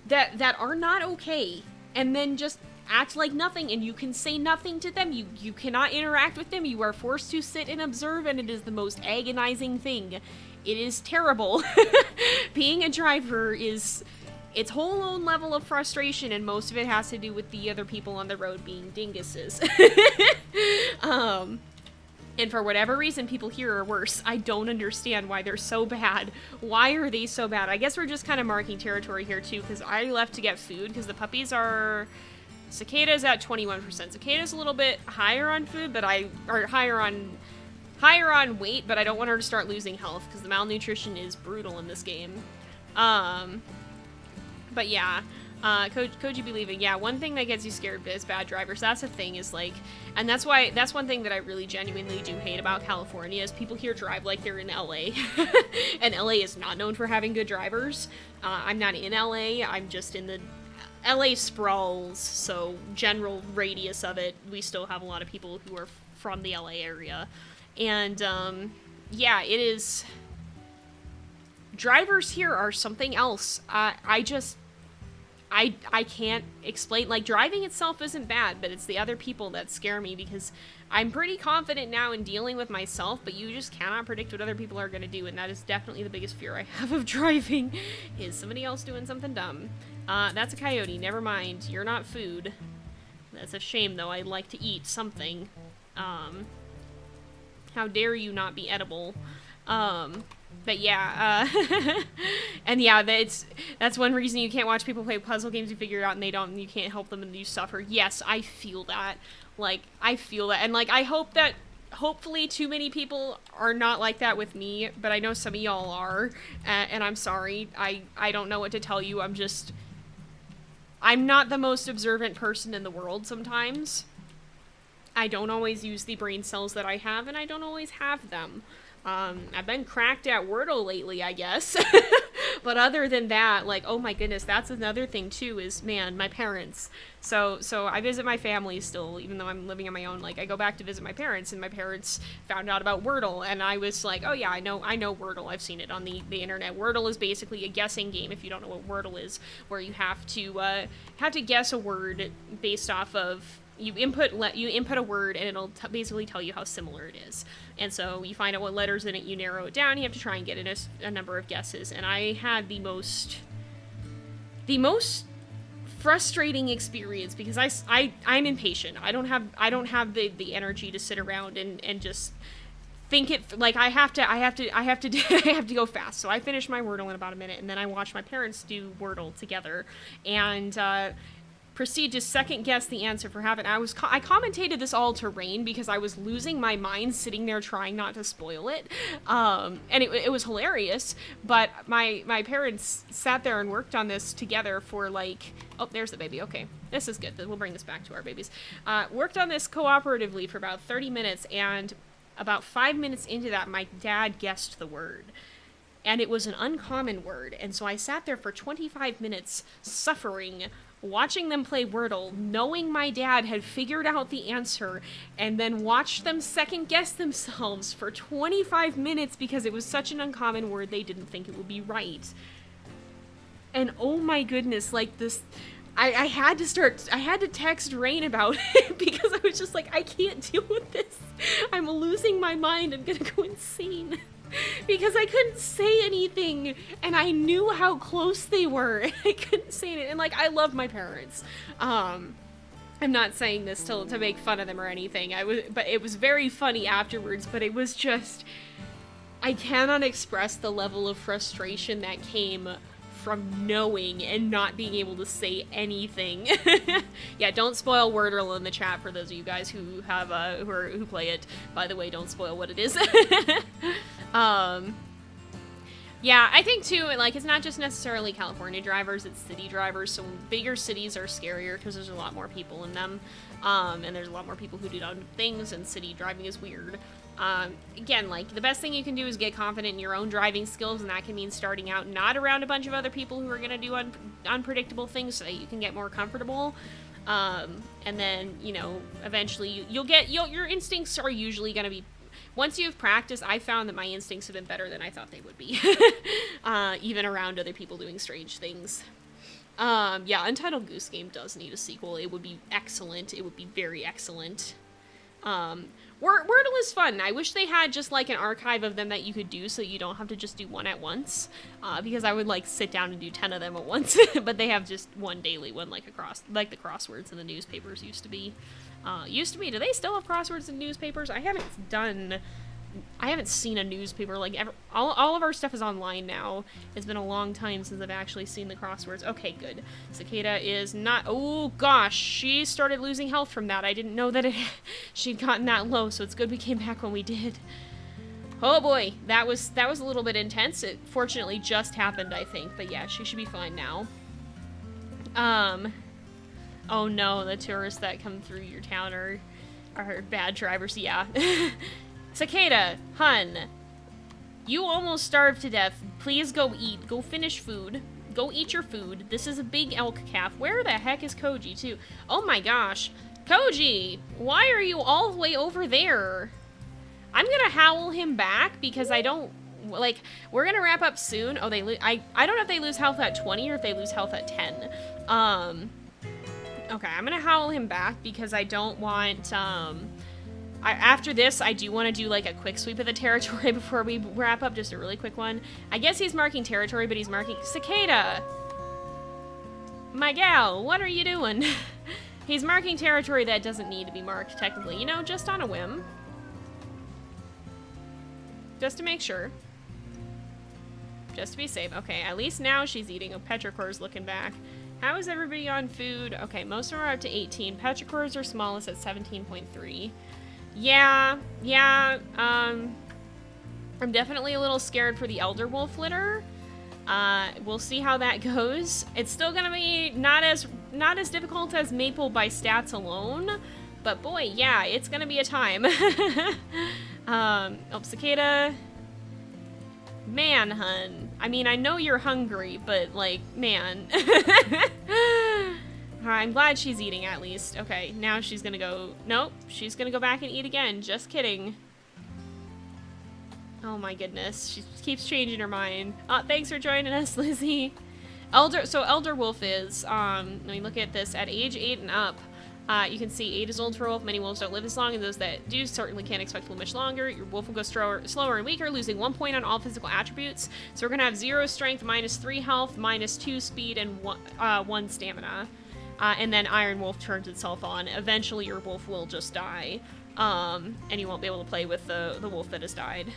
that are not okay, and then just act like nothing, and you can say nothing to them. You cannot interact with them. You are forced to sit and observe, and it is the most agonizing thing. It is terrible. Being a driver is its whole own level of frustration, and most of it has to do with the other people on the road being dinguses. And for whatever reason, people here are worse. I don't understand why they're so bad. Why are they so bad? I guess we're just kind of marking territory here, too, because I left to get food, because the puppies are... Cicada's at 21%. Cicada's a little bit higher on food, but higher on weight, but I don't want her to start losing health, because the malnutrition is brutal in this game. But yeah, Koji believing, yeah, one thing that gets you scared is bad drivers. That's the thing, is like, and that's one thing that I really genuinely do hate about California, is people here drive like they're in LA. And LA is not known for having good drivers. I'm not in LA, I'm just in the LA sprawls, so general radius of it, we still have a lot of people who are from the LA area. And, yeah, it is... Drivers here are something else. I can't explain, like, driving itself isn't bad, but it's the other people that scare me, because I'm pretty confident now in dealing with myself, but you just cannot predict what other people are going to do, and that is definitely the biggest fear I have of driving, is somebody else doing something dumb. That's a coyote, never mind, you're not food. That's a shame, though, I'd like to eat something. How dare you not be edible. But yeah, and yeah, that's one reason you can't watch people play puzzle games. You figure it out and they don't, and you can't help them and you suffer. Yes, I feel that. Like, I feel that. And like, I hope that, hopefully too many people are not like that with me, but I know some of y'all are, and I'm sorry. I don't know what to tell you. I'm not the most observant person in the world sometimes. I don't always use the brain cells that I have, and I don't always have them. I've been cracked at Wordle lately, I guess. But other than that, like, oh my goodness, that's another thing too, is, man, my parents. So I visit my family still, even though I'm living on my own. Like, I go back to visit my parents, and my parents found out about Wordle, and I was like, oh yeah, I know Wordle. I've seen it on the internet. Wordle is basically a guessing game, if you don't know what Wordle is, where you have to guess a word based off of... You input a word, and it'll basically tell you how similar it is. And so you find out what letters in it, you narrow it down, you have to try and get in a number of guesses. And I had the most frustrating experience, because I'm impatient. I don't have the energy to sit around and just think it, like, I have to go fast. So I finished my Wordle in about a minute, and then I watched my parents do Wordle together, and proceed to second guess the answer for half an hour. I commentated this all to Rain because I was losing my mind sitting there trying not to spoil it. And it was hilarious, but my parents sat there and worked on this together for like, oh, there's the baby. Okay, this is good. We'll bring this back to our babies. Worked on this cooperatively for about 30 minutes, and about 5 minutes into that, my dad guessed the word. And it was an uncommon word, and so I sat there for 25 minutes suffering watching them play Wordle, knowing my dad had figured out the answer, and then watched them second guess themselves for 25 minutes because it was such an uncommon word they didn't think it would be right. And oh my goodness, like this, I had to text Rain about it because I was just like, I can't deal with this. I'm losing my mind. I'm gonna go insane. Because I couldn't say anything, and I knew how close they were, and I couldn't say it. And like, I love my parents. I'm not saying this to make fun of them or anything. But it was very funny afterwards. But it was just, I cannot express the level of frustration that came from knowing and not being able to say anything. Yeah, don't spoil Wordle in the chat for those of you guys who have who play it. By the way, don't spoil what it is. Yeah, I think too, like, it's not just necessarily California drivers, it's city drivers. So bigger cities are scarier because there's a lot more people in them, and there's a lot more people who do dumb things, and city driving is weird. Again, like, the best thing you can do is get confident in your own driving skills, and that can mean starting out not around a bunch of other people who are going to do unpredictable things so that you can get more comfortable. And then, you know, eventually your instincts are usually going to be, once you've practiced, I found that my instincts have been better than I thought they would be, even around other people doing strange things. Yeah, Untitled Goose Game does need a sequel. It would be excellent. It would be very excellent. Wordle is fun. I wish they had just like an archive of them that you could do so you don't have to just do one at once. Because I would like sit down and do 10 of them at once. But they have just one daily one, like like the crosswords in the newspapers used to be. Do they still have crosswords in newspapers? I haven't seen a newspaper like ever. All of our stuff is online now. It's been a long time since I've actually seen the crosswords. Okay, good. Cicada is not. Oh gosh, she started losing health from that. I didn't know that she'd gotten that low, so it's good we came back when we did. Oh boy, that was a little bit intense. It fortunately just happened, I think. But yeah, she should be fine now. Oh no, the tourists that come through your town are bad drivers. Yeah. Cicada, hun, you almost starved to death. Please go eat. Go finish food. Go eat your food. This is a big elk calf. Where the heck is Koji, too? Oh my gosh. Koji, why are you all the way over there? I'm gonna howl him back because I don't, like, we're gonna wrap up soon. Oh, I don't know if they lose health at 20 or if they lose health at 10. Okay, I'm gonna howl him back because I don't want, after this, I do want to do, like, a quick sweep of the territory before we wrap up, just a really quick one. I guess he's marking territory, but he's marking... Cicada! My gal, what are you doing? He's marking territory that doesn't need to be marked, technically. You know, just on a whim. Just to make sure. Just to be safe. Okay, at least now she's eating. Oh, Petricor's looking back. How is everybody on food? Okay, most of them are up to 18. Petricor's are smallest at 17.3. Yeah, I'm definitely a little scared for the Elder Wolf litter. We'll see how that goes. It's still gonna be not as difficult as Maple by stats alone, but boy, yeah, it's gonna be a time. Oh, Cicada. Man, hun. I mean, I know you're hungry, but, like, man. I'm glad she's eating, at least. Okay, now she's gonna go... Nope, she's gonna go back and eat again. Just kidding. Oh my goodness. She keeps changing her mind. Thanks for joining us, Lizzie. Elder Wolf is, let me look at this. At age 8 and up, you can see 8 is old for a wolf. Many wolves don't live as long, and those that do certainly can't expect to live much longer. Your wolf will go slower and weaker, losing 1 point on all physical attributes. So we're gonna have 0 strength, -3 health, -2 speed, and 1 stamina. And then Iron Wolf turns itself on. Eventually your wolf will just die, and you won't be able to play with the wolf that has died.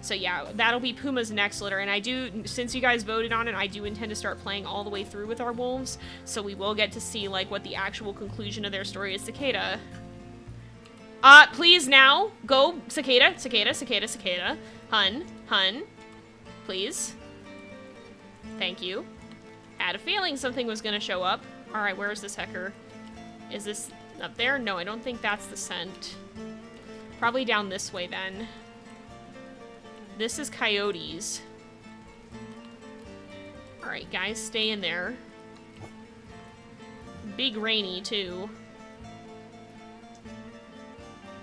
So yeah, that'll be Puma's next litter, and I do, since you guys voted on it, I do intend to start playing all the way through with our wolves, so we will get to see, like, what the actual conclusion of their story is. Cicada. Please now, go, Cicada, Cicada, Cicada, Cicada. Hun, please. Thank you. Had a feeling something was gonna show up. Alright, where is this hecker? Is this up there? No, I don't think that's the scent. Probably down this way, then. This is coyotes. Alright, guys, stay in there. Big rainy, too.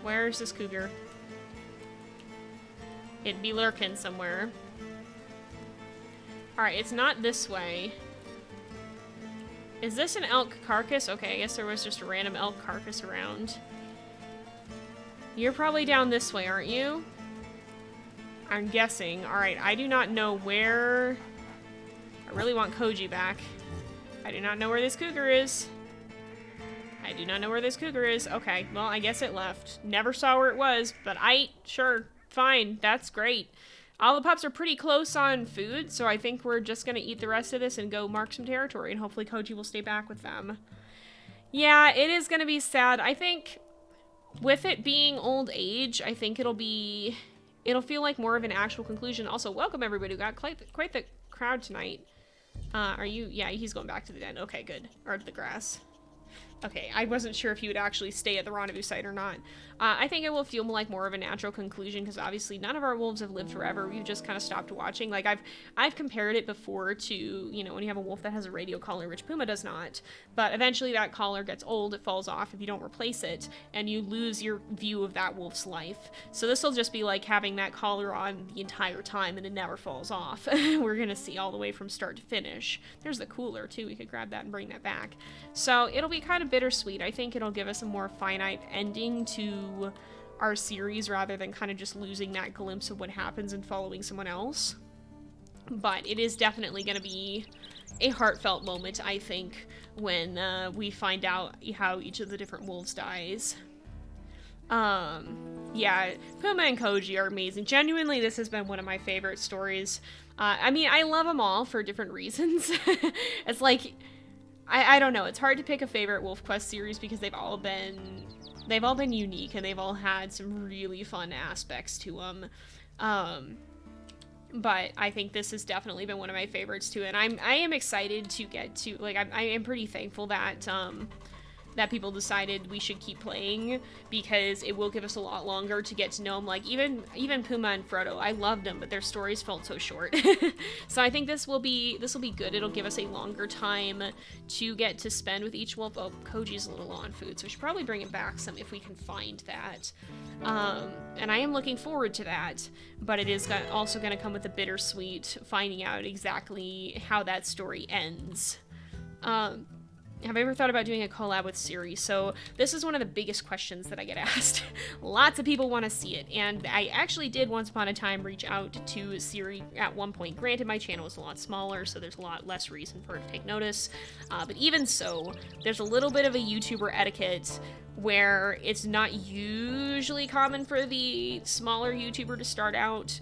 Where's this cougar? It'd be lurking somewhere. Alright, it's not this way. Is this an elk carcass? Okay, I guess there was just a random elk carcass around. You're probably down this way, aren't you? I'm guessing. Alright, I do not know where... I really want Koji back. I do not know where this cougar is. I do not know where this cougar is. Okay, well, I guess it left. Never saw where it was, but sure, fine, that's great. All the pups are pretty close on food, so I think we're just gonna eat the rest of this and go mark some territory, and hopefully Koji will stay back with them. Yeah, it is gonna be sad. I think with it being old age, I think it'll feel like more of an actual conclusion. Also, welcome everybody. We got quite the crowd tonight. Are you? Yeah, he's going back to the den. Okay, good. Or to the grass. Okay, I wasn't sure if he would actually stay at the rendezvous site or not. I think it will feel like more of a natural conclusion because obviously none of our wolves have lived forever. We've just kind of stopped watching. Like I've compared it before to, you know, when you have a wolf that has a radio collar, which Puma does not. But eventually that collar gets old, it falls off if you don't replace it, and you lose your view of that wolf's life. So this will just be like having that collar on the entire time and it never falls off. We're gonna see all the way from start to finish. There's the cooler too, we could grab that and bring that back. So it'll be kind of bittersweet. I think it'll give us a more finite ending to our series rather than kind of just losing that glimpse of what happens and following someone else. But it is definitely going to be a heartfelt moment, I think, when we find out how each of the different wolves dies. Yeah, Puma and Koji are amazing. Genuinely, this has been one of my favorite stories. I mean, I love them all for different reasons. It's like, I don't know, it's hard to pick a favorite WolfQuest series because they've all been unique and they've all had some really fun aspects to them. But I think this has definitely been one of my favorites too, and I am excited to get to, like, I am pretty thankful that that people decided we should keep playing, because it will give us a lot longer to get to know them. Like, even Puma and Frodo, I loved them, but their stories felt so short. So I think this will be good. It'll give us a longer time to get to spend with each wolf. Oh, Koji's a little low on food, so we should probably bring it back some if we can find that. And I am looking forward to that, but it is also going to come with a bittersweet finding out exactly how that story ends. Have I ever thought about doing a collab with Siri? So this is one of the biggest questions that I get asked. Lots of people want to see it, and I actually did once upon a time reach out to Siri at one point. Granted, my channel is a lot smaller, so there's a lot less reason for her to take notice. But even so, there's a little bit of a YouTuber etiquette where it's not usually common for the smaller YouTuber to start out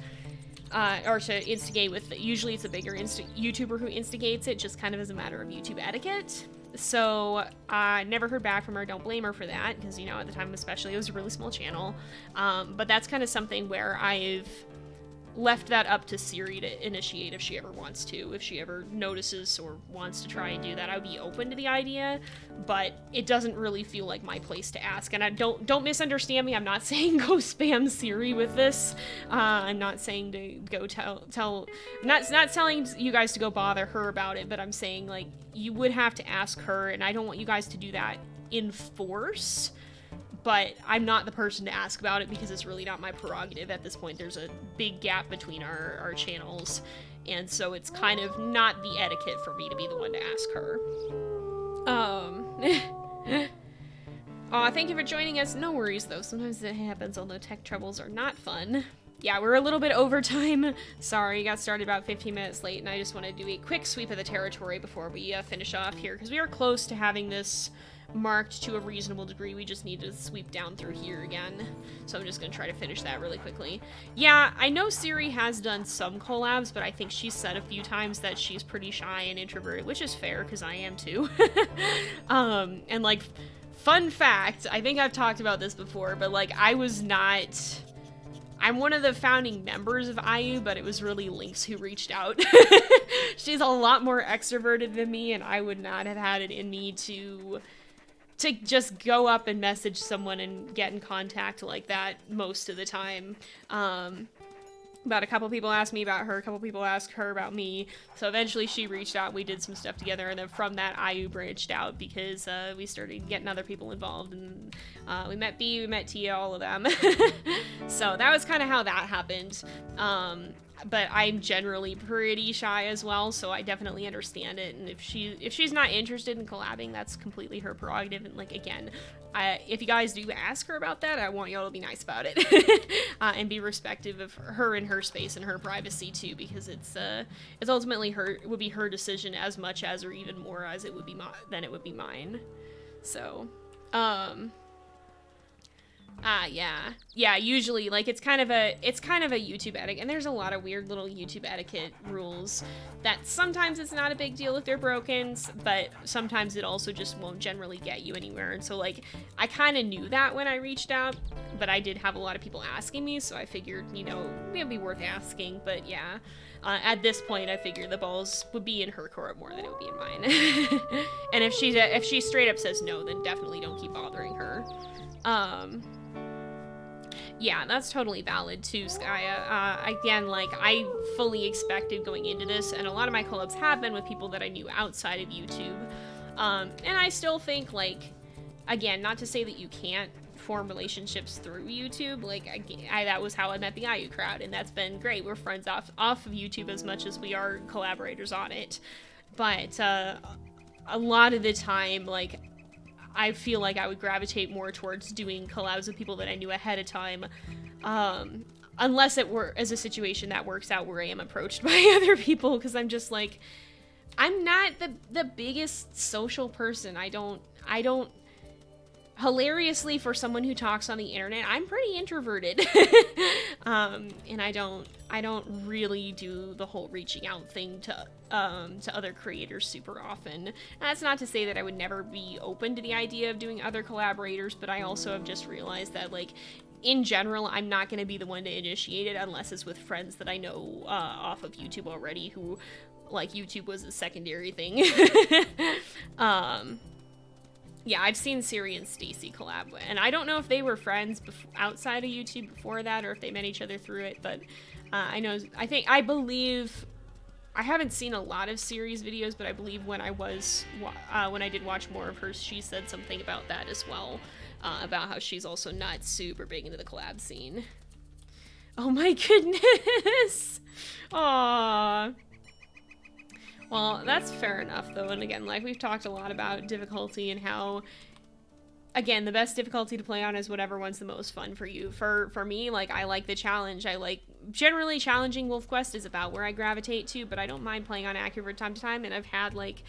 or to instigate with, usually it's a bigger YouTuber who instigates it, just kind of as a matter of YouTube etiquette. So I never heard back from her. Don't blame her for that, because, you know, at the time especially, it was a really small channel. But that's kind of something where I've left that up to Siri to initiate if she ever wants to. If she ever notices or wants to try and do that, I would be open to the idea, but it doesn't really feel like my place to ask. And I don't misunderstand me. I'm not saying go spam Siri with this. I'm not saying to go tell not telling you guys to go bother her about it, but I'm saying, like, you would have to ask her, and I don't want you guys to do that in force. But I'm not the person to ask about it because it's really not my prerogative at this point. There's a big gap between our channels, and so it's kind of not the etiquette for me to be the one to ask her. Thank you for joining us. No worries, though. Sometimes it happens, although tech troubles are not fun. Yeah, we're a little bit over time. Sorry, got started about 15 minutes late, and I just want to do a quick sweep of the territory before we finish off here, because we are close to having this marked to a reasonable degree. We just need to sweep down through here again, so I'm just gonna try to finish that really quickly. Yeah, I know Siri has done some collabs, but I think she's said a few times that she's pretty shy and introverted, which is fair, because I am too. And, like, fun fact, I think I've talked about this before, but, like, I'm one of the founding members of IU, but it was really Lynx who reached out. She's a lot more extroverted than me, and I would not have had it in me to just go up and message someone and get in contact like that most of the time. But a couple people asked me about her, a couple people asked her about me. So eventually she reached out, we did some stuff together, and then from that IU branched out because we started getting other people involved, and we met B, we met Tia, all of them. So that was kind of how that happened. But I'm generally pretty shy as well, so I definitely understand it. And if she's not interested in collabing, that's completely her prerogative. And like, again, if you guys do ask her about that, I want y'all to be nice about it and be respectful of her and her space and her privacy too, because it's ultimately it would be her decision as much as, or even more as it would be than it would be mine. So, yeah, usually, like, it's kind of a YouTube etiquette, and there's a lot of weird little YouTube etiquette rules that sometimes it's not a big deal if they're broken, but sometimes it also just won't generally get you anywhere. And so, like, I kind of knew that when I reached out, but I did have a lot of people asking me, so I figured, you know, it'd be worth asking. But yeah, at this point, I figured the balls would be in her court more than it would be in mine. And if she straight up says no, then definitely don't keep bothering her. Yeah, that's totally valid too, Skaya. Again, like, I fully expected going into this, and a lot of my collabs have been with people that I knew outside of YouTube. And I still think, like, again, not to say that you can't form relationships through YouTube, like, that was how I met the IU crowd, and that's been great. We're friends off of YouTube as much as we are collaborators on it. But, a lot of the time, like, I feel like I would gravitate more towards doing collabs with people that I knew ahead of time, unless it were as a situation that works out where I am approached by other people, because I'm just like, I'm not the biggest social person. I don't, hilariously, for someone who talks on the internet, I'm pretty introverted. And I don't really do the whole reaching out thing to other creators super often. And that's not to say that I would never be open to the idea of doing other collaborators, but I also have just realized that, like, in general, I'm not going to be the one to initiate it unless it's with friends that I know off of YouTube already, who, like, YouTube was a secondary thing. Yeah, I've seen Siri and Stacy collab, and I don't know if they were friends outside of YouTube before that, or if they met each other through it, but I believe, I haven't seen a lot of Siri's videos, but I believe when I did watch more of hers, she said something about that as well, about how she's also not super big into the collab scene. Oh my goodness! Aww. Well, that's fair enough, though, and again, like, we've talked a lot about difficulty and how, again, the best difficulty to play on is whatever one's the most fun for you. For me, like, I like the challenge. I like, generally challenging WolfQuest is about where I gravitate to, but I don't mind playing on accurate from time to time, and I've had an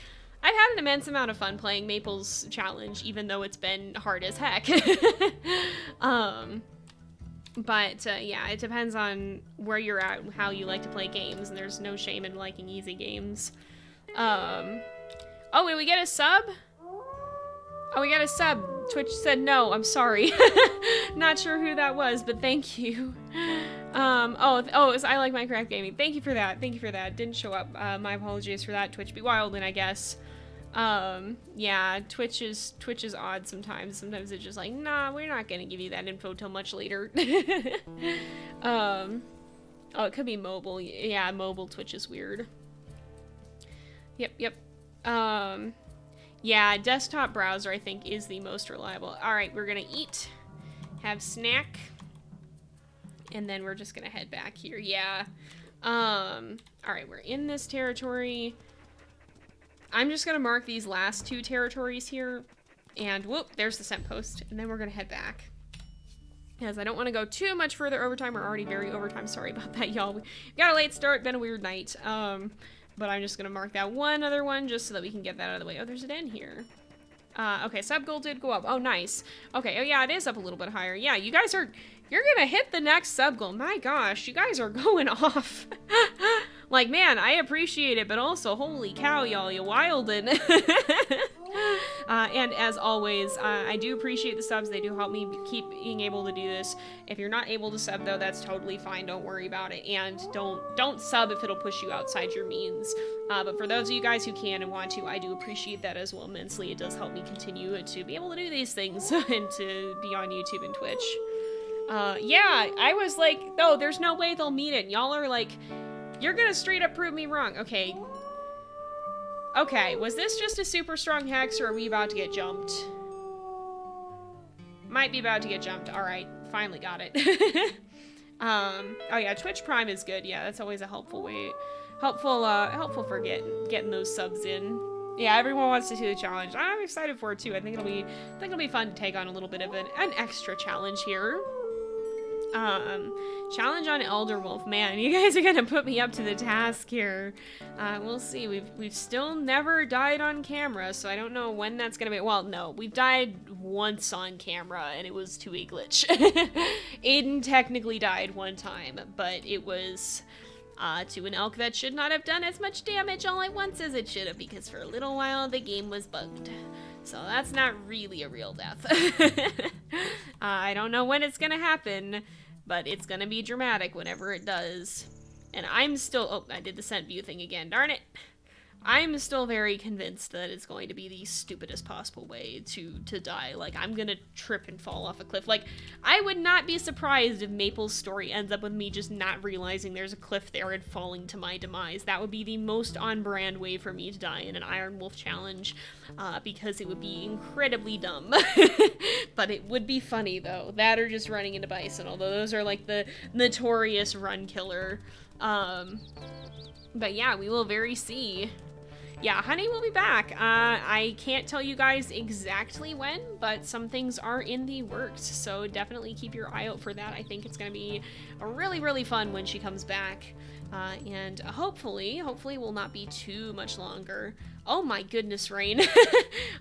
immense amount of fun playing Maple's challenge, even though it's been hard as heck. But, yeah, it depends on where you're at and how you like to play games, and there's no shame in liking easy games. Oh, did we get a sub? Oh, we got a sub. Twitch said no, I'm sorry. Not sure who that was, but thank you. It's I Like Minecraft Gaming. Thank you for that, Didn't show up. My apologies for that, Twitch be wild, and I guess. Yeah, Twitch is odd sometimes. Sometimes it's just like, nah, we're not gonna give you that info till much later. Oh, it could be mobile. Yeah, mobile Twitch is weird. Yep. Yeah, desktop browser, I think, is the most reliable. Alright, we're gonna eat, have snack, and then we're just gonna head back here. Yeah. Alright, we're in this territory. I'm just gonna mark these last two territories here, and whoop, there's the scent post, and then we're gonna head back. Because I don't want to go too much further overtime. We're already very overtime. Sorry about that, y'all. We got a late start, been a weird night. But I'm just gonna mark that one other one just so that we can get that out of the way. Oh, there's a den here. Okay, sub goal did go up. Oh, nice. Okay, oh yeah, it is up a little bit higher. Yeah, you're gonna hit the next sub goal. My gosh, you guys are going off. Like, man, I appreciate it, but also, holy cow, y'all, you wildin'. And as always, I do appreciate the subs. They do help me keep being able to do this. If you're not able to sub, though, that's totally fine. Don't worry about it. And don't sub if it'll push you outside your means. But for those of you guys who can and want to, I do appreciate that as well immensely. It does help me continue to be able to do these things and to be on YouTube and Twitch. Yeah, I was like, no, there's no way they'll meet it. And y'all are like, you're gonna straight up prove me wrong. Okay. Okay, was this just a super strong hex, or are we about to get jumped? Might be about to get jumped. Alright, finally got it. Oh yeah, Twitch Prime is good. Yeah, that's always a helpful way. Helpful for getting those subs in. Yeah, everyone wants to do the challenge. I'm excited for it too. I think it'll be fun to take on a little bit of an extra challenge here. Challenge on Elder Wolf. Man, you guys are gonna put me up to the task here. We'll see. We've still never died on camera, so I don't know when that's gonna be. Well, no, we've died once on camera, and it was to a glitch. Aiden technically died one time, but it was to an elk that should not have done as much damage all at once as it should have, because for a little while the game was bugged. So that's not really a real death. I don't know when it's gonna happen, but it's gonna be dramatic whenever it does. And I'm still, oh, I did the scent view thing again, darn it. I'm still very convinced that it's going to be the stupidest possible way to die. Like, I'm gonna trip and fall off a cliff. Like, I would not be surprised if Maple's story ends up with me just not realizing there's a cliff there and falling to my demise. That would be the most on-brand way for me to die in an Iron Wolf challenge, because it would be incredibly dumb. But it would be funny, though. That or just running into bison, although those are, like, the notorious run killer. But yeah, we will very see. Yeah, Honey will be back. I can't tell you guys exactly when, but some things are in the works, so definitely keep your eye out for that. I think it's gonna be really, really fun when she comes back, and hopefully will not be too much longer. Oh my goodness, Rain.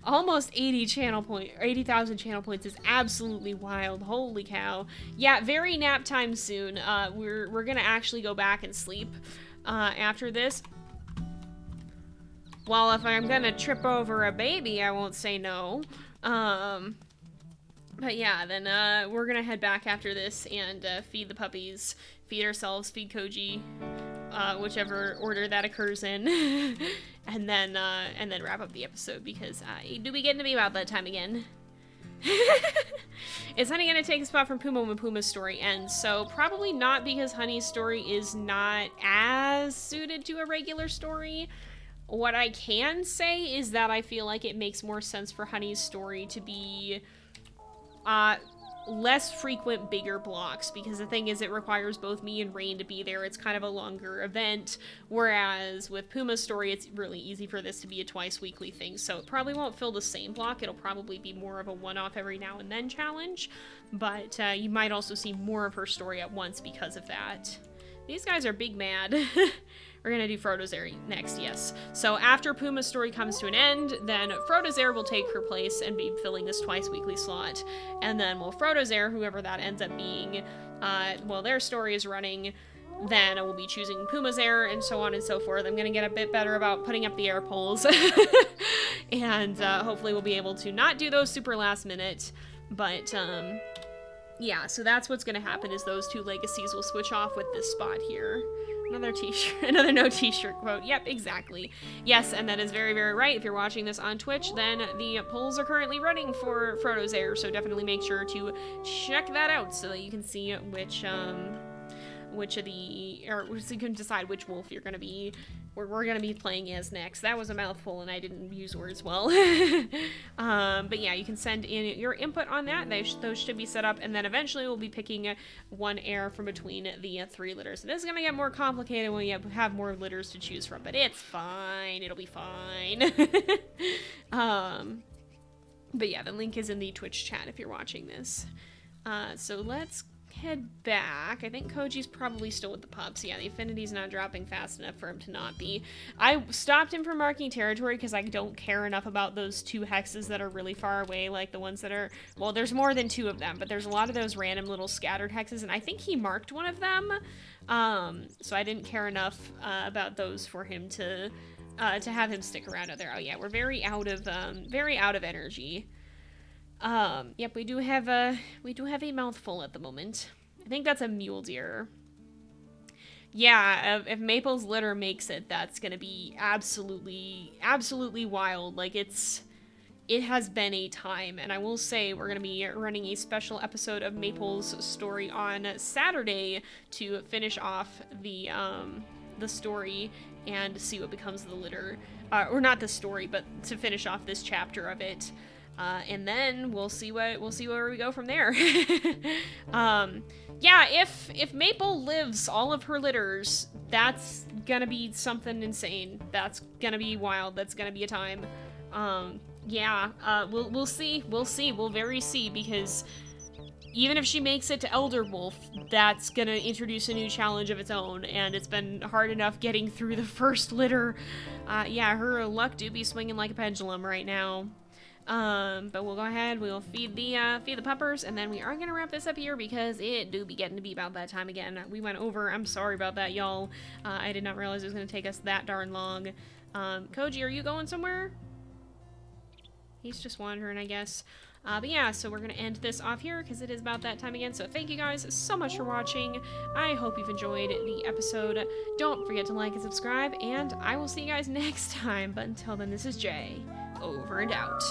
Almost 80,000 channel points is absolutely wild. Holy cow. Yeah, very nap time soon. We're gonna actually go back and sleep after this. Well, if I'm gonna trip over a baby, I won't say no. But yeah, then we're gonna head back after this and feed the puppies, feed ourselves, feed Koji, whichever order that occurs in, and then wrap up the episode, because do we get to be about that time again? Is Honey gonna take a spot from Puma when Puma's story ends? So probably not, because Honey's story is not as suited to a regular story. What I can say is that I feel like it makes more sense for Honey's story to be less frequent, bigger blocks, because the thing is, it requires both me and Rain to be there. It's kind of a longer event, whereas with Puma's story, it's really easy for this to be a twice weekly thing, so it probably won't fill the same block. It'll probably be more of a one-off every now and then challenge, but you might also see more of her story at once because of that. These guys are big mad. We're gonna do Frodo's Heir next, yes. So after Puma's story comes to an end, then Frodo's Heir will take her place and be filling this twice weekly slot. And then, well, Frodo's Heir, whoever that ends up being, well, their story is running, then I will be choosing Puma's Heir, and so on and so forth. I'm gonna get a bit better about putting up the air polls. And hopefully we'll be able to not do those super last minute, but yeah, so that's what's gonna happen, is those two legacies will switch off with this spot here. Another t-shirt, another no t-shirt quote. Yep, exactly. Yes, and that is very, very right. If you're watching this on Twitch, then the polls are currently running for Frodo's Heir, so definitely make sure to check that out so that you can see which of the, or so you can decide which wolf you're gonna be, we're gonna be playing as next. That was a mouthful and I didn't use words well. But yeah, you can send in your input on that. Those should be set up, and then eventually we'll be picking one heir from between the 3 litters. It is gonna get more complicated when you have more litters to choose from, but it's fine. It'll be fine. But yeah, the link is in the Twitch chat if you're watching this. So let's head back. I think Koji's probably still with the pups. Yeah, the affinity's not dropping fast enough for him to not be. I stopped him from marking territory because I don't care enough about those 2 hexes that are really far away, like the ones that are, well, there's more than 2 of them, but there's a lot of those random little scattered hexes, and I think he marked one of them, so I didn't care enough about those for him to have him stick around out there. Oh yeah, we're very out of energy. Yep, we do have a mouthful at the moment. I think that's a mule deer. Yeah, if Maple's litter makes it, that's gonna be absolutely wild. Like, it's it has been a time, and I will say we're going to be running a special episode of Maple's story on Saturday to finish off the story and see what becomes of the litter. Or not the story, but to finish off this chapter of it. And then we'll see where we go from there. Yeah, if Maple lives all of her litters, that's gonna be something insane. That's gonna be wild. That's gonna be a time. Yeah, we'll see. We'll very see, because even if she makes it to Elder Wolf, that's gonna introduce a new challenge of its own, and it's been hard enough getting through the first litter. Yeah, her luck do be swinging like a pendulum right now. But we'll go ahead, we'll feed the puppers, and then we are gonna wrap this up here because it do be getting to be about that time again. We went over, I'm sorry about that, y'all. I did not realize it was gonna take us that darn long. Koji, are you going somewhere? He's just wandering, I guess. But yeah, so we're gonna end this off here because it is about that time again. So thank you guys so much for watching. I hope you've enjoyed the episode. Don't forget to like and subscribe, and I will see you guys next time. But until then, this is Jay, over and out.